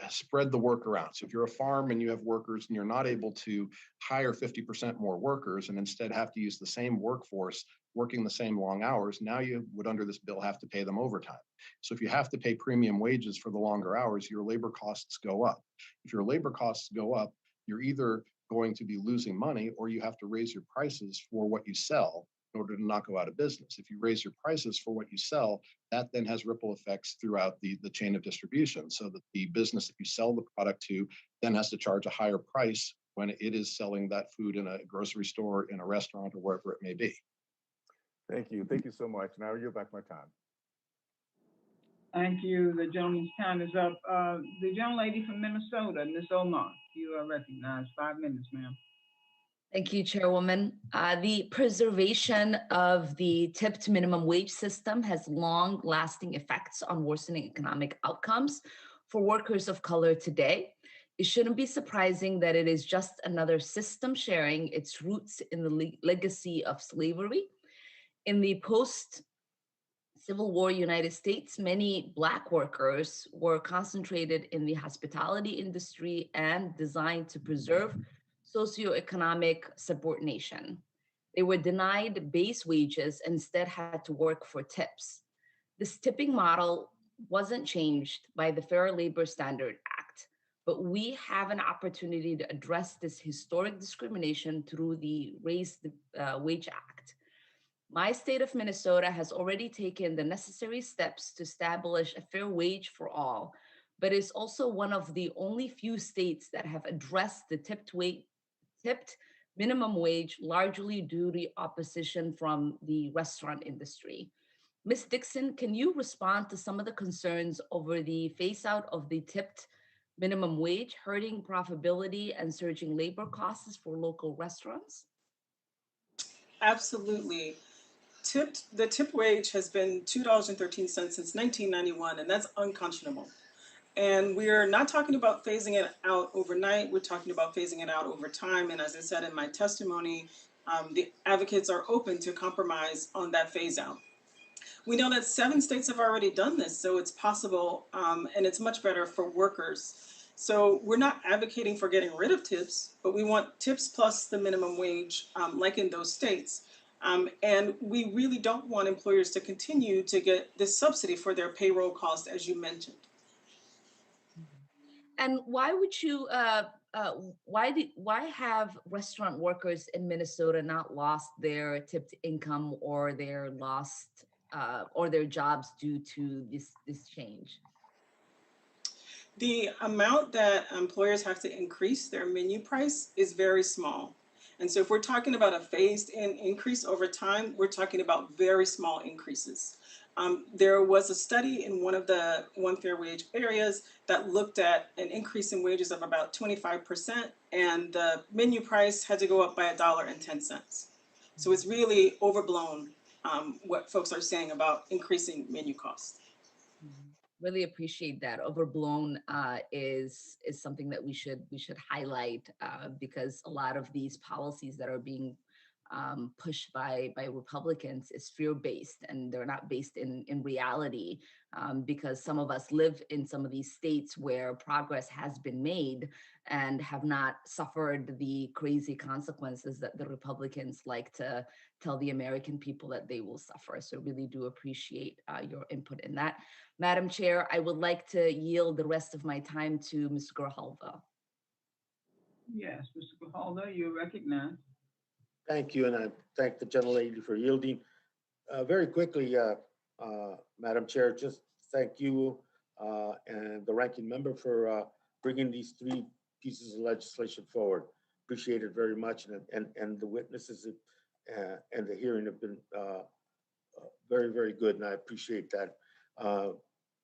Speaker 12: spread the work around, so if you're a farm and you have workers and you're not able to hire 50% more workers and instead have to use the same workforce working the same long hours, now you would under this bill have to pay them overtime. So if you have to pay premium wages for the longer hours, your labor costs go up. If your labor costs go up, you're either going to be losing money or you have to raise your prices for what you sell in order to not go out of business. If you raise your prices for what you sell, that then has ripple effects throughout the chain of distribution, so that the business that you sell the product to then has to charge a higher price when it is selling that food in a grocery store, in a restaurant, or wherever it may be.
Speaker 7: Thank you. Thank you so much. Now I yield back my time.
Speaker 1: Thank you. The gentleman's time is up. The young lady from Minnesota, Ms. Omar, you are recognized. 5 minutes, ma'am.
Speaker 16: Thank you, Chairwoman. The preservation of the tipped minimum wage system has long-lasting effects on worsening economic outcomes for workers of color today. It shouldn't be surprising that it is just another system sharing its roots in the legacy of slavery. In the post-Civil War United States, many Black workers were concentrated in the hospitality industry and designed to preserve socioeconomic subordination. They were denied base wages and instead had to work for tips. This tipping model wasn't changed by the Fair Labor Standards Act, but we have an opportunity to address this historic discrimination through the Raised Wage Act. My state of Minnesota has already taken the necessary steps to establish a fair wage for all, but is also one of the only few states that have addressed the tipped minimum wage, largely due to opposition from the restaurant industry. Ms. Dixon, can you respond to some of the concerns over the phase out of the tipped minimum wage, hurting profitability and surging labor costs for local restaurants?
Speaker 9: Absolutely. The tip wage has been $2.13 since 1991, and that's unconscionable. And we're not talking about phasing it out overnight. We're talking about phasing it out over time. And as I said in my testimony, the advocates are open to compromise on that phase out. We know that 7 states have already done this, so it's possible, and it's much better for workers. So we're not advocating for getting rid of tips, but we want tips plus the minimum wage, like in those states. And we really don't want employers to continue to get this subsidy for their payroll costs, as you mentioned.
Speaker 16: And why would you, why have restaurant workers in Minnesota not lost their tipped income or their jobs due to this change?
Speaker 9: The amount that employers have to increase their menu price is very small. And so if we're talking about a phased in increase over time, we're talking about very small increases. There was a study in one of the one fair wage areas that looked at an increase in wages of about 25%, and the menu price had to go up by $1.10. So it's really overblown, what folks are saying about increasing menu costs.
Speaker 16: Really appreciate that. Overblown is something that we should highlight because a lot of these policies that are being pushed by Republicans is fear-based, and they're not based in reality, because some of us live in some of these states where progress has been made and have not suffered the crazy consequences that the Republicans like to tell the American people that they will suffer. So really do appreciate your input in that. Madam Chair, I would like to yield the rest of my time to Ms. Grijalva.
Speaker 1: Yes, Mr. Grijalva, you're recognized.
Speaker 17: Thank you, and I thank the gentlelady for yielding. Very quickly, Madam Chair, just thank you and the ranking member for bringing these three pieces of legislation forward. Appreciate it very much, and the witnesses and the hearing have been very, very good, and I appreciate that.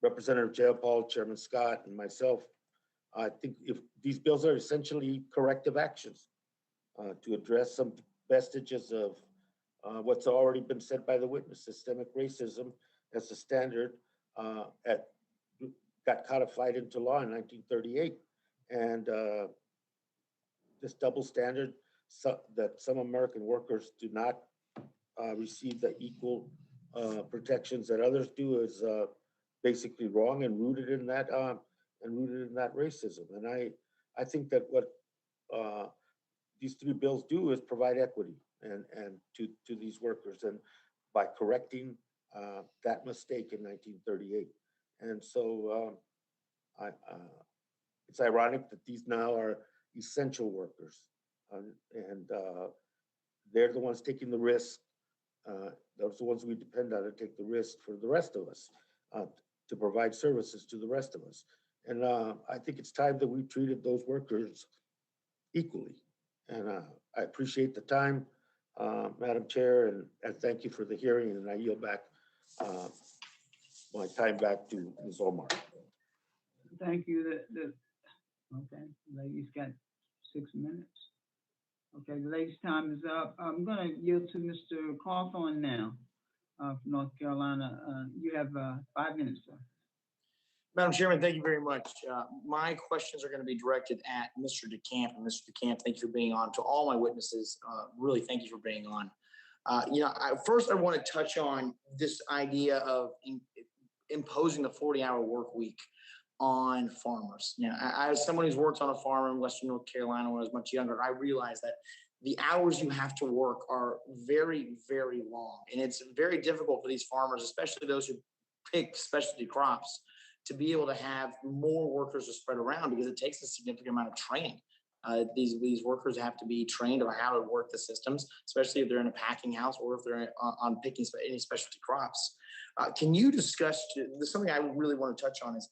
Speaker 17: Representative Jayapal, Chairman Scott, and myself, I think if these bills are essentially corrective actions to address some vestiges of what's already been said by the witness, systemic racism as a standard got codified into law in 1938. And this double standard that some American workers do not receive the equal protections that others do is basically wrong and rooted in that racism. And I think that what these three bills do is provide equity and to these workers, and by correcting that mistake in 1938. And so it's ironic that these now are essential workers, and they're the ones taking the risk. Those are the ones we depend on to take the risk for the rest of us, to provide services to the rest of us. And I think it's time that we treated those workers equally. And I appreciate the time, Madam Chair, and thank you for the hearing. And I yield back my time back to Ms. Omar.
Speaker 1: Thank you. Okay, lady's got 6 minutes. Okay, the lady's time is up. I'm going to yield to Mr. Cawthorn now from North Carolina. You have 5 minutes, sir.
Speaker 18: Madam Chairman, thank you very much. My questions are going to be directed at Mr. DeCamp. And Mr. DeCamp, thank you for being on. To all my witnesses, really thank you for being on. First I want to touch on this idea of imposing the 40-hour work week on farmers. As someone who's worked on a farm in Western North Carolina when I was much younger, I realized that the hours you have to work are very, very long. And it's very difficult for these farmers, especially those who pick specialty crops, to be able to have more workers to spread around, because it takes a significant amount of training. These workers have to be trained on how to work the systems, especially if they're in a packing house or if they're on picking any specialty crops. Can you discuss, something I really want to touch on is,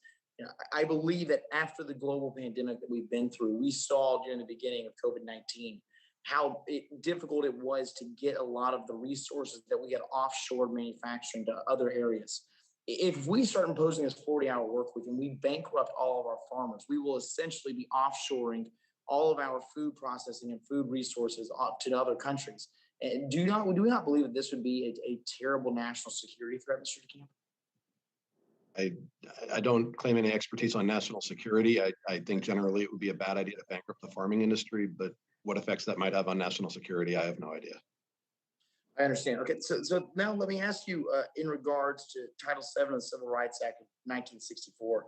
Speaker 18: I believe that after the global pandemic that we've been through, we saw during the beginning of COVID-19 how difficult it was to get a lot of the resources that we had offshore manufacturing to other areas. If we start imposing this 40-hour work week and we bankrupt all of our farmers, we will essentially be offshoring all of our food processing and food resources to other countries. And do we not believe that this would be a terrible national security threat, Mr. DeCamp?
Speaker 12: I don't claim any expertise on national security. I think generally it would be a bad idea to bankrupt the farming industry, but what effects that might have on national security, I have no idea.
Speaker 18: I understand. Okay, so now let me ask you in regards to Title VII of the Civil Rights Act of 1964.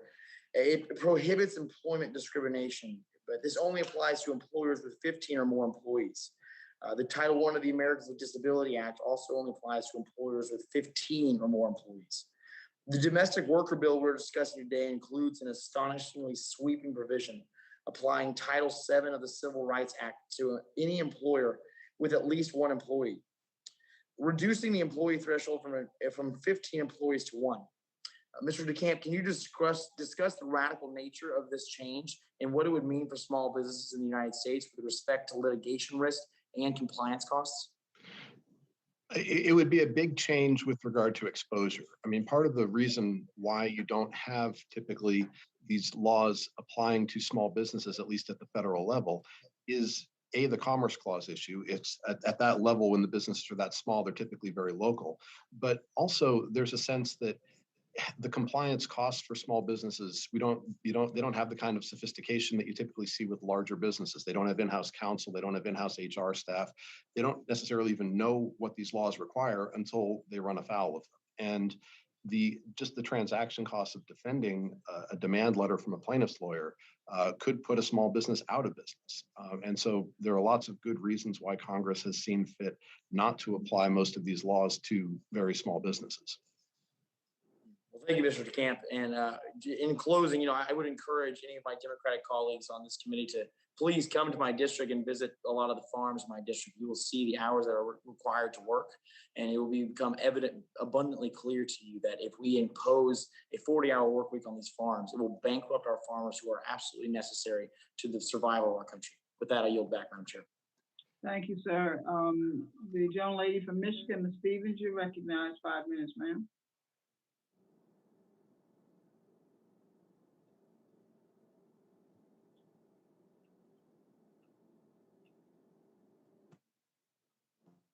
Speaker 18: It prohibits employment discrimination, but this only applies to employers with 15 or more employees. The Title I of the Americans with Disability Act also only applies to employers with 15 or more employees. The domestic worker bill we're discussing today includes an astonishingly sweeping provision applying Title VII of the Civil Rights Act to any employer with at least one employee, reducing the employee threshold from 15 employees to 1. Mr. DeCamp, can you discuss the radical nature of this change and what it would mean for small businesses in the United States with respect to litigation risk and compliance costs?
Speaker 12: It would be a big change with regard to exposure. I mean, part of the reason why you don't have typically these laws applying to small businesses, at least at the federal level, is the Commerce Clause issue. It's at that level when the businesses are that small, they're typically very local. But also there's a sense that the compliance costs for small businesses, they don't have the kind of sophistication that you typically see with larger businesses. They don't have in-house counsel, they don't have in-house HR staff. They don't necessarily even know what these laws require until they run afoul of them. And just the transaction costs of defending a demand letter from a plaintiff's lawyer could put a small business out of business. And so there are lots of good reasons why Congress has seen fit not to apply most of these laws to very small businesses.
Speaker 18: Well, thank you, Mr. DeCamp. And in closing, I would encourage any of my Democratic colleagues on this committee to please come to my district and visit a lot of the farms in my district. You will see the hours that are required to work, and it will become abundantly clear to you that if we impose a 40-hour work week on these farms, it will bankrupt our farmers who are absolutely necessary to the survival of our country. With that, I yield back, Madam Chair.
Speaker 1: Thank you, sir. The gentlelady from Michigan, Ms. Stevens, you recognize 5 minutes, ma'am.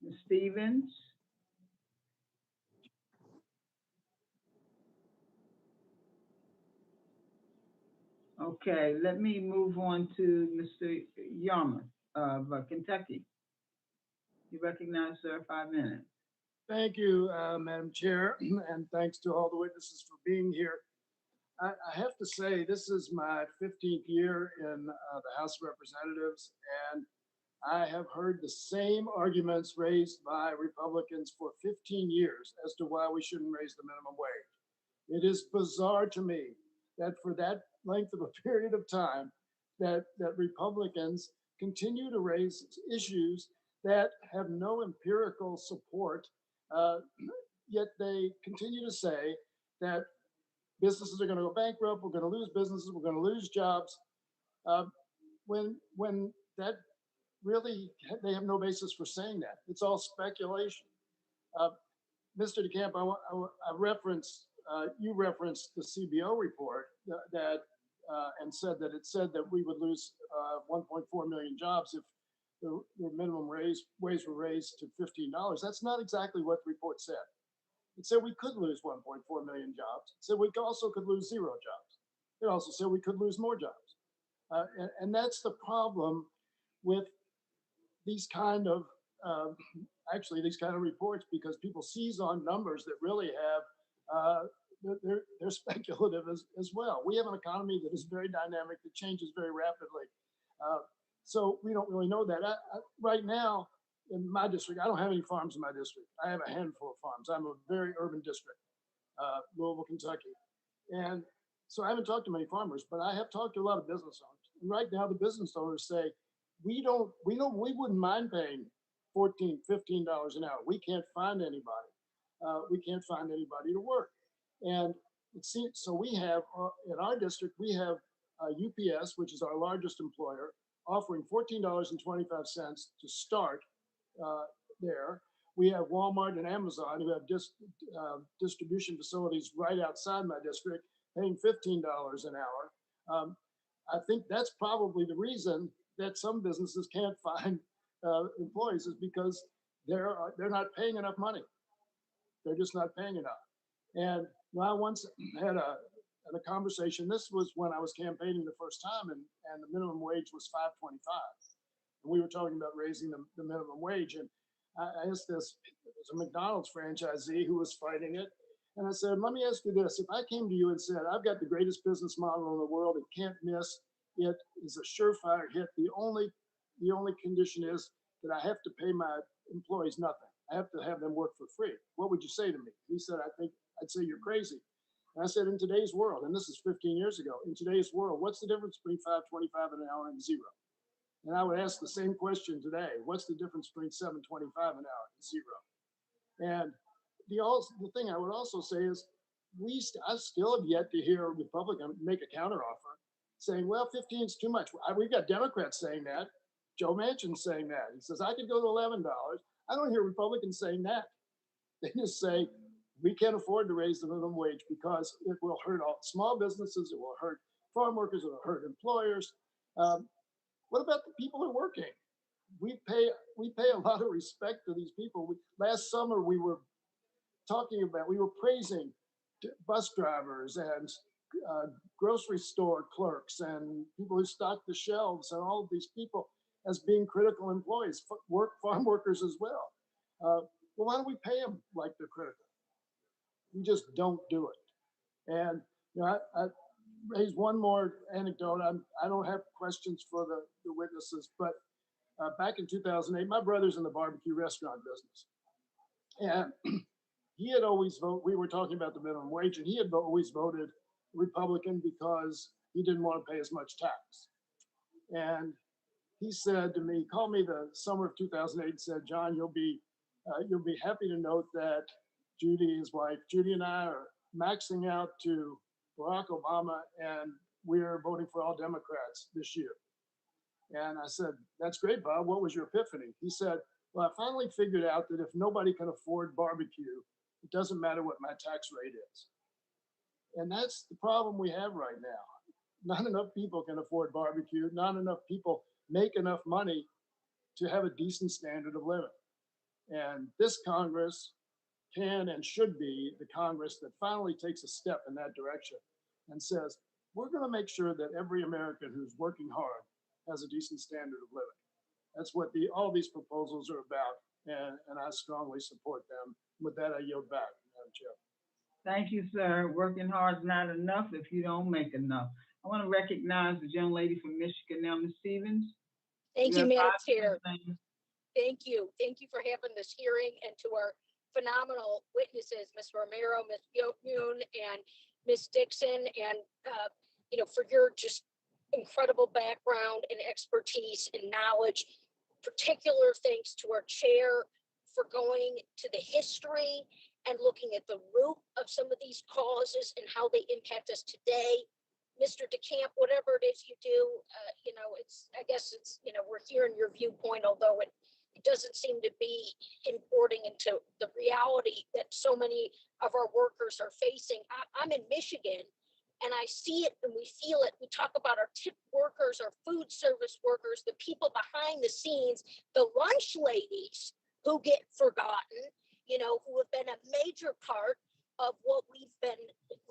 Speaker 1: Ms. Stevens. Okay, let me move on to Mr. Yarmouth of Kentucky. You recognize, sir, 5 minutes.
Speaker 19: Thank you, Madam Chair, and thanks to all the witnesses for being here. I have to say, this is my 15th year in the House of Representatives, and I have heard the same arguments raised by Republicans for 15 years as to why we shouldn't raise the minimum wage. It is bizarre to me that for that length of a period of time, that Republicans continue to raise issues that have no empirical support, yet they continue to say that businesses are going to go bankrupt, we're going to lose businesses, we're going to lose jobs, when that really, they have no basis for saying that. It's all speculation. Mr. DeCamp, you referenced the CBO report that and said that we would lose 1.4 million jobs if the minimum wage were raised to $15. That's not exactly what the report said. It said we could lose 1.4 million jobs. It said we also could lose 0 jobs. It also said we could lose more jobs. And that's the problem with these kind of reports, because people seize on numbers that really have they're speculative as well. We have an economy that is very dynamic, that changes very rapidly. So we don't really know that. Right now, in my district, I don't have any farms in my district. I have a handful of farms. I'm a very urban district, Louisville, Kentucky. And so I haven't talked to many farmers, but I have talked to a lot of business owners. And right now, the business owners say, we wouldn't mind paying $14, $15 an hour. We can't find anybody. We can't find anybody to work. And it seems, so we have, in our district, we have UPS, which is our largest employer, offering $14.25 to start there. We have Walmart and Amazon who have distribution facilities right outside my district, paying $15 an hour. I think that's probably the reason that some businesses can't find employees, is because they're not paying enough money. They're just not paying enough. And I once had a conversation. This was when I was campaigning the first time, and the minimum wage was $5.25. And we were talking about raising the minimum wage. And I asked this, it was a McDonald's franchisee who was fighting it. And I said, let me ask you this. If I came to you and said, I've got the greatest business model in the world, it can't miss, it is a surefire hit. The only condition is that I have to pay my employees nothing. I have to have them work for free. What would you say to me? He said, I think I'd say you're crazy. And I said, in today's world, and this is 15 years ago, in today's world, what's the difference between $5.25 an hour and 0? And I would ask the same question today. What's the difference between $7.25 an hour and 0? And the thing I would also say is, I still have yet to hear a Republican make a counteroffer saying, well, 15 is too much. We've got Democrats saying that. Joe Manchin saying that. He says, I could go to $11. I don't hear Republicans saying that. They just say, we can't afford to raise the minimum wage because it will hurt all small businesses, it will hurt farm workers, it will hurt employers. What about the people who are working? We pay a lot of respect to these people. Last summer, we were praising bus drivers and grocery store clerks and people who stock the shelves and all of these people as being critical employees, farm workers as well. Well, why don't we pay them like they're critical? We just don't do it. And you know, I raise one more anecdote. I don't have questions for the witnesses, but back in 2008, my brother's in the barbecue restaurant business. And he had always voted, we were talking about the minimum wage, and he had always voted Republican because he didn't want to pay as much tax. And he said to me, called me the summer of 2008 and said, John, you'll be happy to note that Judy, his wife, Judy and I are maxing out to Barack Obama, and we're voting for all Democrats this year. And I said, that's great, Bob. What was your epiphany? He said, well, I finally figured out that if nobody can afford barbecue, it doesn't matter what my tax rate is. And that's the problem we have right now. Not enough people can afford barbecue. Not enough people make enough money to have a decent standard of living. And this Congress can and should be the Congress that finally takes a step in that direction and says, we're going to make sure that every American who's working hard has a decent standard of living. That's what all these proposals are about, and I strongly support them. With that, I yield back, Madam Chair.
Speaker 1: Thank you, sir. Working hard is not enough if you don't make enough. I want to recognize the young lady from Michigan now, Ms. Stevens.
Speaker 20: Thank you, Madam Chair.
Speaker 1: Things.
Speaker 20: Thank you. Thank you for having this hearing, and to our phenomenal witnesses, Ms. Romero, Ms. Yoon, and Ms. Dixon, and you know, for your just incredible background and expertise and knowledge. Particular thanks to our chair for going to the history and looking at the root of some of these causes and how they impact us today. Mr. DeCamp, whatever it is you do, you know, I guess it's, you know, we're hearing your viewpoint, although it doesn't seem to be importing into the reality that so many of our workers are facing. I'm in Michigan, and I see it and we feel it. We talk about our tip workers, our food service workers, the people behind the scenes, the lunch ladies who get forgotten, you know, who have been a major part of what we've been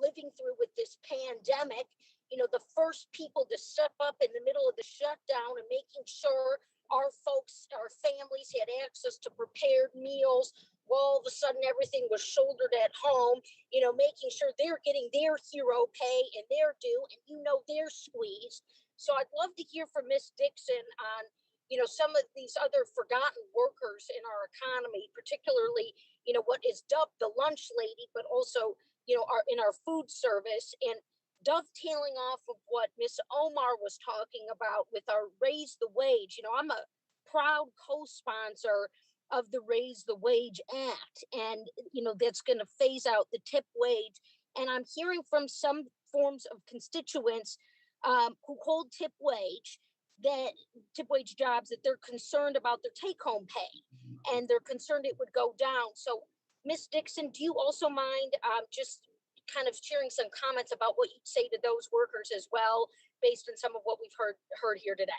Speaker 20: living through with this pandemic. You know, the first people to step up in the middle of the shutdown and making sure our folks, our families had access to prepared meals. Well, all of a sudden everything was shouldered at home, you know, making sure they're getting their hero pay and their due, and you know they're squeezed. So I'd love to hear from Ms. Dixon on, you know, some of these other forgotten workers in our economy, particularly, you know, what is dubbed the lunch lady, but also, you know, in our food service. And dovetailing off of what Ms. Omar was talking about with our Raise the Wage, you know, I'm a proud co-sponsor of the Raise the Wage Act, and you know that's going to phase out the tip wage. And I'm hearing from some forms of constituents who hold tip wage jobs, that they're concerned about their take-home pay, and they're concerned it would go down. So, Ms. Dixon, do you also mind just kind of sharing some comments about what you'd say to those workers as well, based on some of what we've heard here today?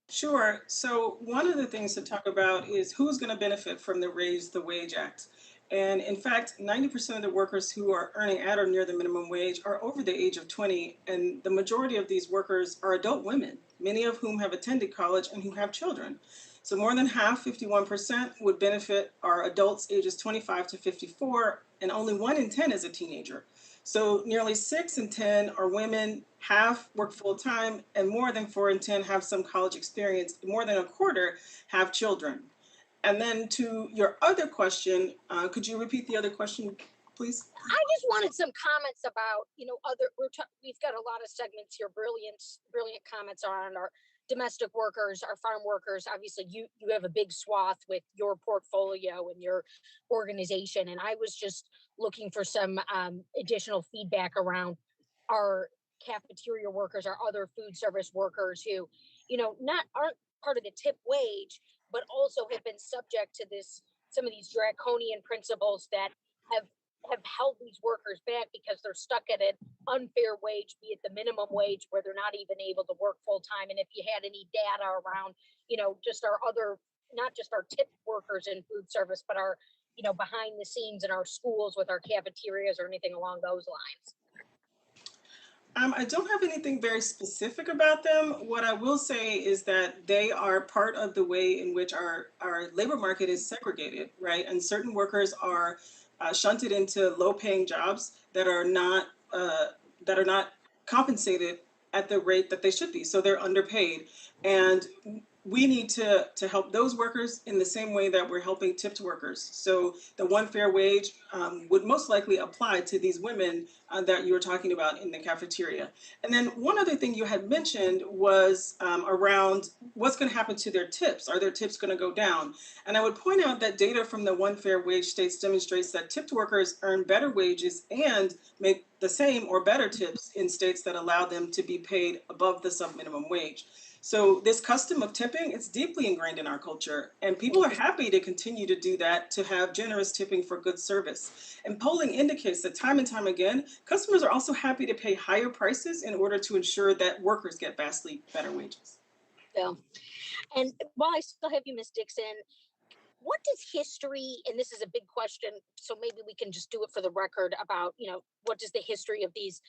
Speaker 9: Sure. So one of the things to talk about is who's going to benefit from the Raise the Wage Act. And in fact, 90% of the workers who are earning at or near the minimum wage are over the age of 20. And the majority of these workers are adult women, many of whom have attended college and who have children. So more than half, 51%, would benefit are adults ages 25 to 54, and only 1 in 10 is a teenager. So nearly 6 in 10 are women, half work full-time, and more than 4 in 10 have some college experience. More than a quarter have children. And then to your other question, could you repeat the other question, please?
Speaker 20: I just wanted some comments about, you know, we've got a lot of segments here, brilliant comments on our domestic workers, our farm workers. Obviously, you have a big swath with your portfolio and your organization. And I was just looking for some additional feedback around our cafeteria workers, our other food service workers who, you know, aren't part of the tip wage, but also have been subject to some of these draconian principles that have held these workers back because they're stuck at an unfair wage, be it the minimum wage, where they're not even able to work full time. And if you had any data around, you know, just our other, not just our tip workers in food service, but our behind the scenes in our schools with our cafeterias or anything along those lines?
Speaker 9: I don't have anything very specific about them. What I will say is that they are part of the way in which our labor market is segregated, right? And certain workers are shunted into low-paying jobs that are not compensated at the rate that they should be. So they're underpaid, and we need to help those workers in the same way that we're helping tipped workers. So the one fair wage would most likely apply to these women that you were talking about in the cafeteria. And then one other thing you had mentioned was around what's going to happen to their tips. Are their tips going to go down? And I would point out that data from the one fair wage states demonstrates that tipped workers earn better wages and make the same or better tips in states that allow them to be paid above the sub-minimum wage. So this custom of tipping, it's deeply ingrained in our culture, and people are happy to continue to do that, to have generous tipping for good service. And polling indicates that time and time again, customers are also happy to pay higher prices in order to ensure that workers get vastly better wages.
Speaker 20: Yeah. And while I still have you, Ms. Dixon, what does history, and this is a big question, so maybe we can just do it for the record about, what does the history of these,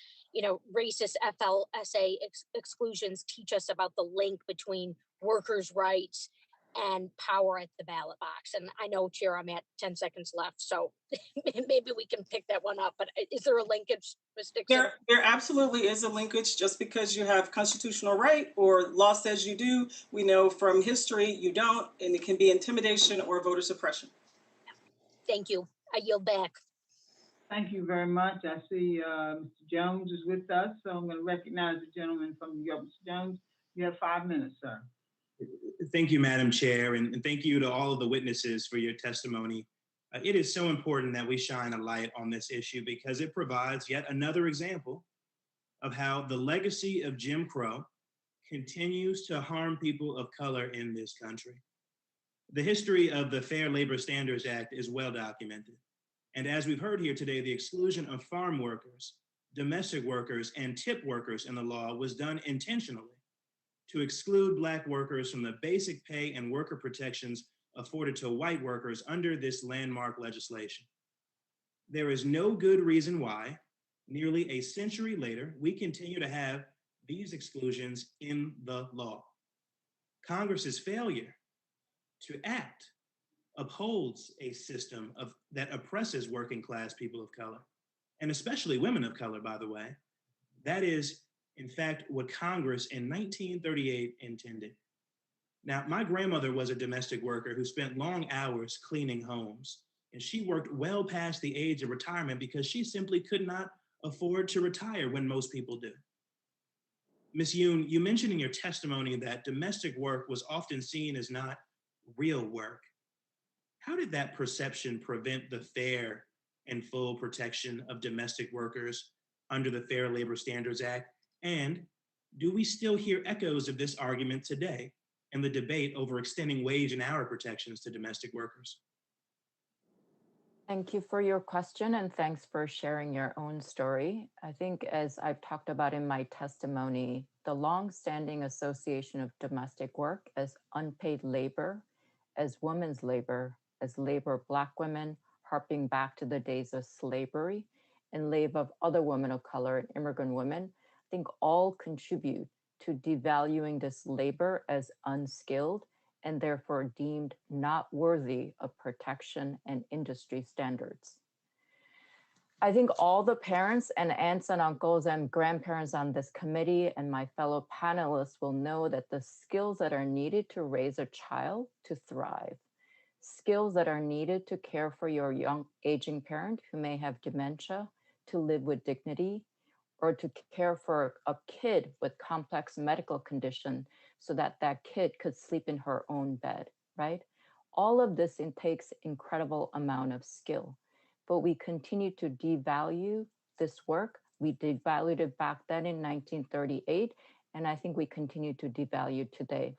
Speaker 20: racist FLSA exclusions teach us about the link between workers' rights and power at the ballot box? And I know, Chair, I'm at 10 seconds left, so maybe we can pick that one up, but is there a linkage, Ms. Dixon?
Speaker 9: There absolutely is a linkage. Just because you have constitutional right or law says you do, we know from history you don't, and it can be intimidation or voter suppression.
Speaker 20: Thank you. I yield back.
Speaker 1: Thank you very much. I see Mr. Jones is with us, so I'm going to recognize the gentleman from New York. Mr. Jones, you have 5 minutes, sir.
Speaker 21: Thank you, Madam Chair, and thank you to all of the witnesses for your testimony. It is so important that we shine a light on this issue because it provides yet another example of how the legacy of Jim Crow continues to harm people of color in this country. The history of the Fair Labor Standards Act is well documented. And as we've heard here today, the exclusion of farm workers, domestic workers, and tip workers in the law was done intentionally to exclude Black workers from the basic pay and worker protections afforded to white workers under this landmark legislation. There is no good reason why, nearly a century later, we continue to have these exclusions in the law. Congress's failure to act upholds a system that oppresses working class people of color, and especially women of color, by the way. That is, in fact, what Congress in 1938 intended. Now, my grandmother was a domestic worker who spent long hours cleaning homes, and she worked well past the age of retirement because she simply could not afford to retire when most people do. Ms. Yoon, you mentioned in your testimony that domestic work was often seen as not real work. How did that perception prevent the fair and full protection of domestic workers under the Fair Labor Standards Act? And do we still hear echoes of this argument today in the debate over extending wage and hour protections to domestic workers?
Speaker 22: Thank you for your question, and thanks for sharing your own story. I think, as I've talked about in my testimony, the long-standing association of domestic work as unpaid labor, as women's labor, as labor of Black women, harping back to the days of slavery, and labor of other women of color and immigrant women, I think all contribute to devaluing this labor as unskilled and therefore deemed not worthy of protection and industry standards. I think all the parents and aunts and uncles and grandparents on this committee and my fellow panelists will know that the skills that are needed to raise a child to thrive, skills that are needed to care for your young aging parent who may have dementia, to live with dignity, or to care for a kid with complex medical condition so that that kid could sleep in her own bed, right? All of this takes incredible amount of skill, but we continue to devalue this work. We devalued it back then in 1938, and I think we continue to devalue today.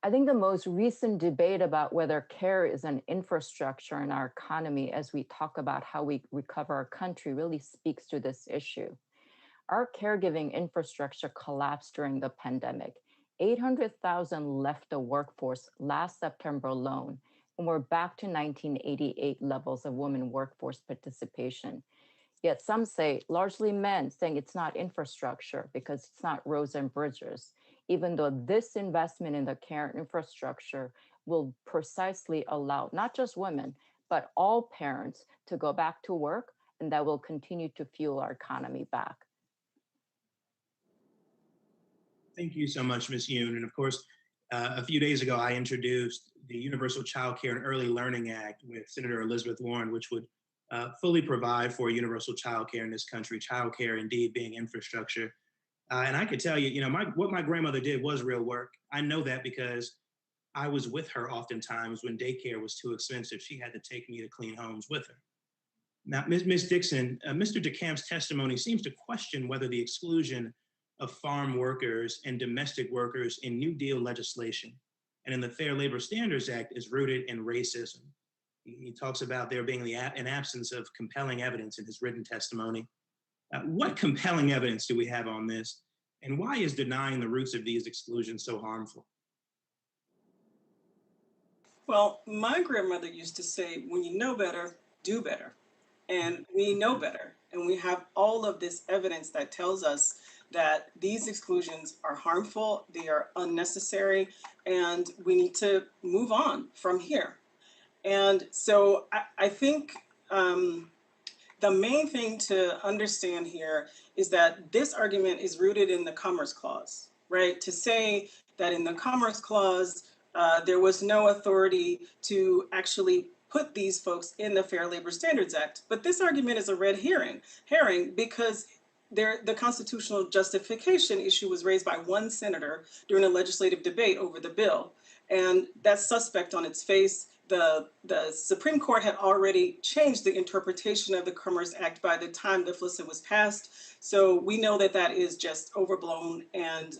Speaker 22: I think the most recent debate about whether care is an infrastructure in our economy as we talk about how we recover our country really speaks to this issue. Our caregiving infrastructure collapsed during the pandemic. 800,000 left the workforce last September alone, and we're back to 1988 levels of women workforce participation. Yet some say, largely men, saying it's not infrastructure because it's not roads and bridges, even though this investment in the care infrastructure will precisely allow not just women, but all parents to go back to work, and that will continue to fuel our economy back.
Speaker 21: Thank you so much, Ms. Yoon. And of course, a few days ago, I introduced the Universal Child Care and Early Learning Act with Senator Elizabeth Warren, which would fully provide for universal child care in this country, child care indeed being infrastructure. And I could tell you, what my grandmother did was real work. I know that because I was with her oftentimes when daycare was too expensive. She had to take me to clean homes with her. Now, Ms. Dixon, Mr. DeCamp's testimony seems to question whether the exclusion of farm workers and domestic workers in New Deal legislation and in the Fair Labor Standards Act is rooted in racism. He talks about there being an absence of compelling evidence in his written testimony. What compelling evidence do we have on this? And why is denying the roots of these exclusions so harmful?
Speaker 9: Well, my grandmother used to say, when you know better, do better. And we know better. And we have all of this evidence that tells us that these exclusions are harmful, they are unnecessary, and we need to move on from here. And so I think the main thing to understand here is that this argument is rooted in the Commerce Clause, right? To say that in the Commerce Clause, there was no authority to actually put these folks in the Fair Labor Standards Act. But this argument is a red herring because the constitutional justification issue was raised by one senator during a legislative debate over the bill. And that's suspect on its face. The Supreme Court had already changed the interpretation of the Commerce Act by the time the FLSA was passed. So we know that that is just overblown and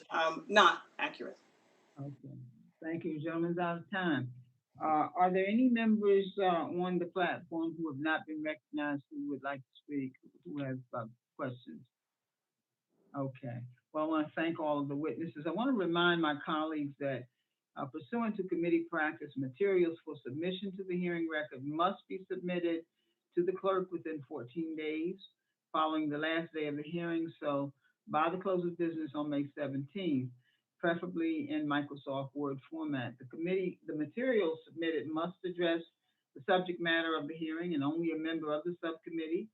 Speaker 9: not accurate.
Speaker 1: Okay, thank you. Gentlemen's out of time. Are there any members on the platform who have not been recognized who would like to speak, who have questions? Okay, well, I want to thank all of the witnesses. I want to remind my colleagues that pursuant to committee practice, materials for submission to the hearing record must be submitted to the clerk within 14 days following the last day of the hearing. So by the close of business on May 17th, preferably in Microsoft Word format. The materials submitted must address the subject matter of the hearing, and only a member of the subcommittee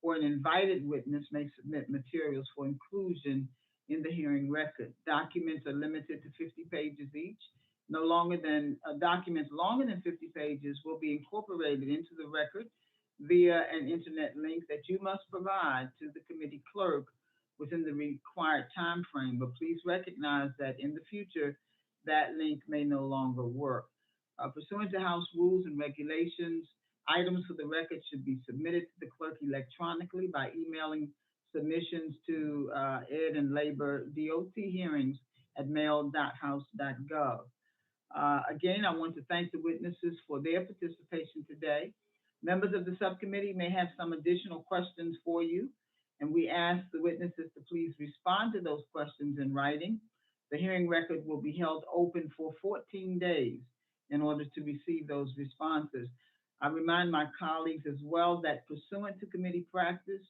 Speaker 1: or an invited witness may submit materials for inclusion in the hearing record. Documents are limited to 50 pages each. Documents longer than 50 pages will be incorporated into the record via an internet link that you must provide to the committee clerk within the required time frame. But please recognize that in the future, that link may no longer work. Pursuant to House rules and regulations, items for the record should be submitted to the clerk electronically by emailing submissions to Ed and Labor DOT hearings at mail.house.gov. Again, I want to thank the witnesses for their participation today. Members of the subcommittee may have some additional questions for you, and we ask the witnesses to please respond to those questions in writing. The hearing record will be held open for 14 days in order to receive those responses. I remind my colleagues as well that pursuant to committee practice,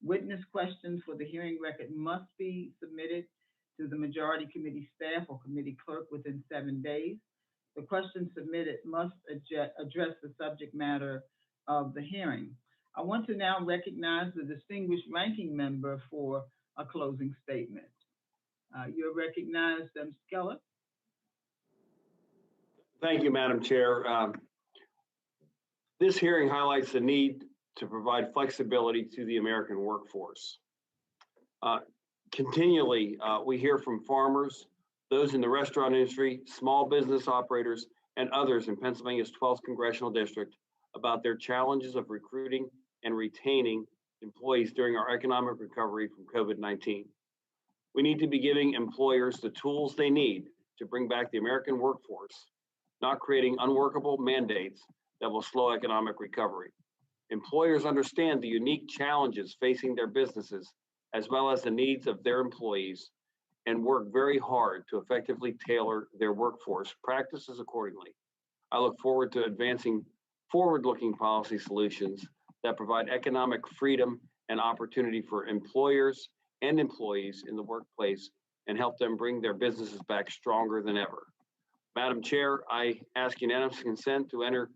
Speaker 1: witness questions for the hearing record must be submitted to the majority committee staff or committee clerk within 7 days. The questions submitted must address the subject matter of the hearing. I want to now recognize the distinguished ranking member for a closing statement. You're recognized, Mr. Keller.
Speaker 2: Thank you, Madam Chair. This hearing highlights the need to provide flexibility to the American workforce. Continually, we hear from farmers, those in the restaurant industry, small business operators, and others in Pennsylvania's 12th Congressional District about their challenges of recruiting and retaining employees during our economic recovery from COVID-19. We need to be giving employers the tools they need to bring back the American workforce, not creating unworkable mandates that will slow economic recovery. Employers understand the unique challenges facing their businesses as well as the needs of their employees and work very hard to effectively tailor their workforce practices accordingly. I look forward to advancing forward-looking policy solutions that provide economic freedom and opportunity for employers and employees in the workplace and help them bring their businesses back stronger than ever. Madam Chair, I ask unanimous consent to enter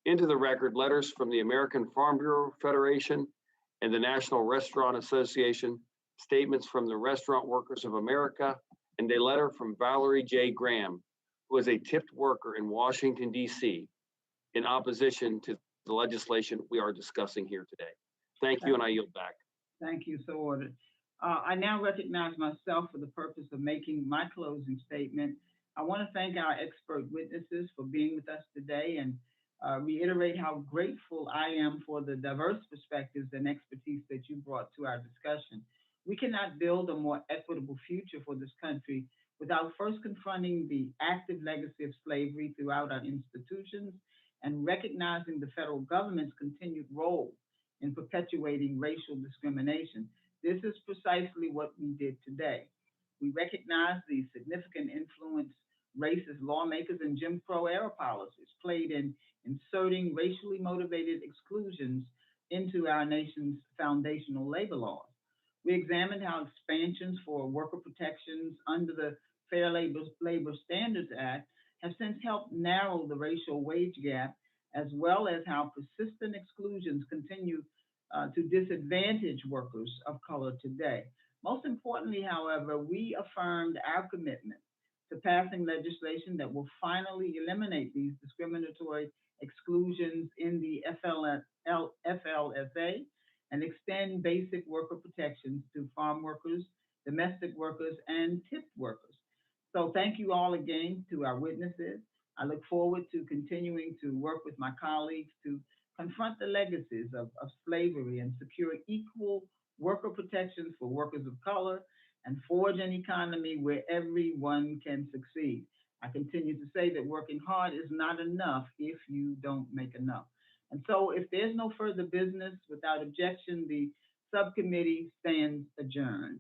Speaker 2: into the record letters from the American Farm Bureau Federation and the National Restaurant Association, statements from the Restaurant Workers of America, and a letter from Valerie J. Graham, who is a tipped worker in Washington, D.C., in opposition to the legislation we are discussing here today. Thank you, and I yield back.
Speaker 1: Thank you, so ordered. I now recognize myself for the purpose of making my closing statement. I want to thank our expert witnesses for being with us today and reiterate how grateful I am for the diverse perspectives and expertise that you brought to our discussion. We cannot build a more equitable future for this country without first confronting the active legacy of slavery throughout our institutions and recognizing the federal government's continued role in perpetuating racial discrimination. This is precisely what we did today. We recognize the significant influence racist lawmakers and Jim Crow era policies played in inserting racially motivated exclusions into our nation's foundational labor laws. We examined how expansions for worker protections under the Fair Labor Standards Act have since helped narrow the racial wage gap, as well as how persistent exclusions continue to disadvantage workers of color today. Most importantly, however, we affirmed our commitment to passing legislation that will finally eliminate these discriminatory exclusions in the FLSA and extend basic worker protections to farm workers, domestic workers, and tipped workers. So thank you all again to our witnesses. I look forward to continuing to work with my colleagues to confront the legacies of slavery and secure equal worker protections for workers of color and forge an economy where everyone can succeed. I continue to say that working hard is not enough if you don't make enough. And so if there's no further business, without objection, the subcommittee stands adjourned.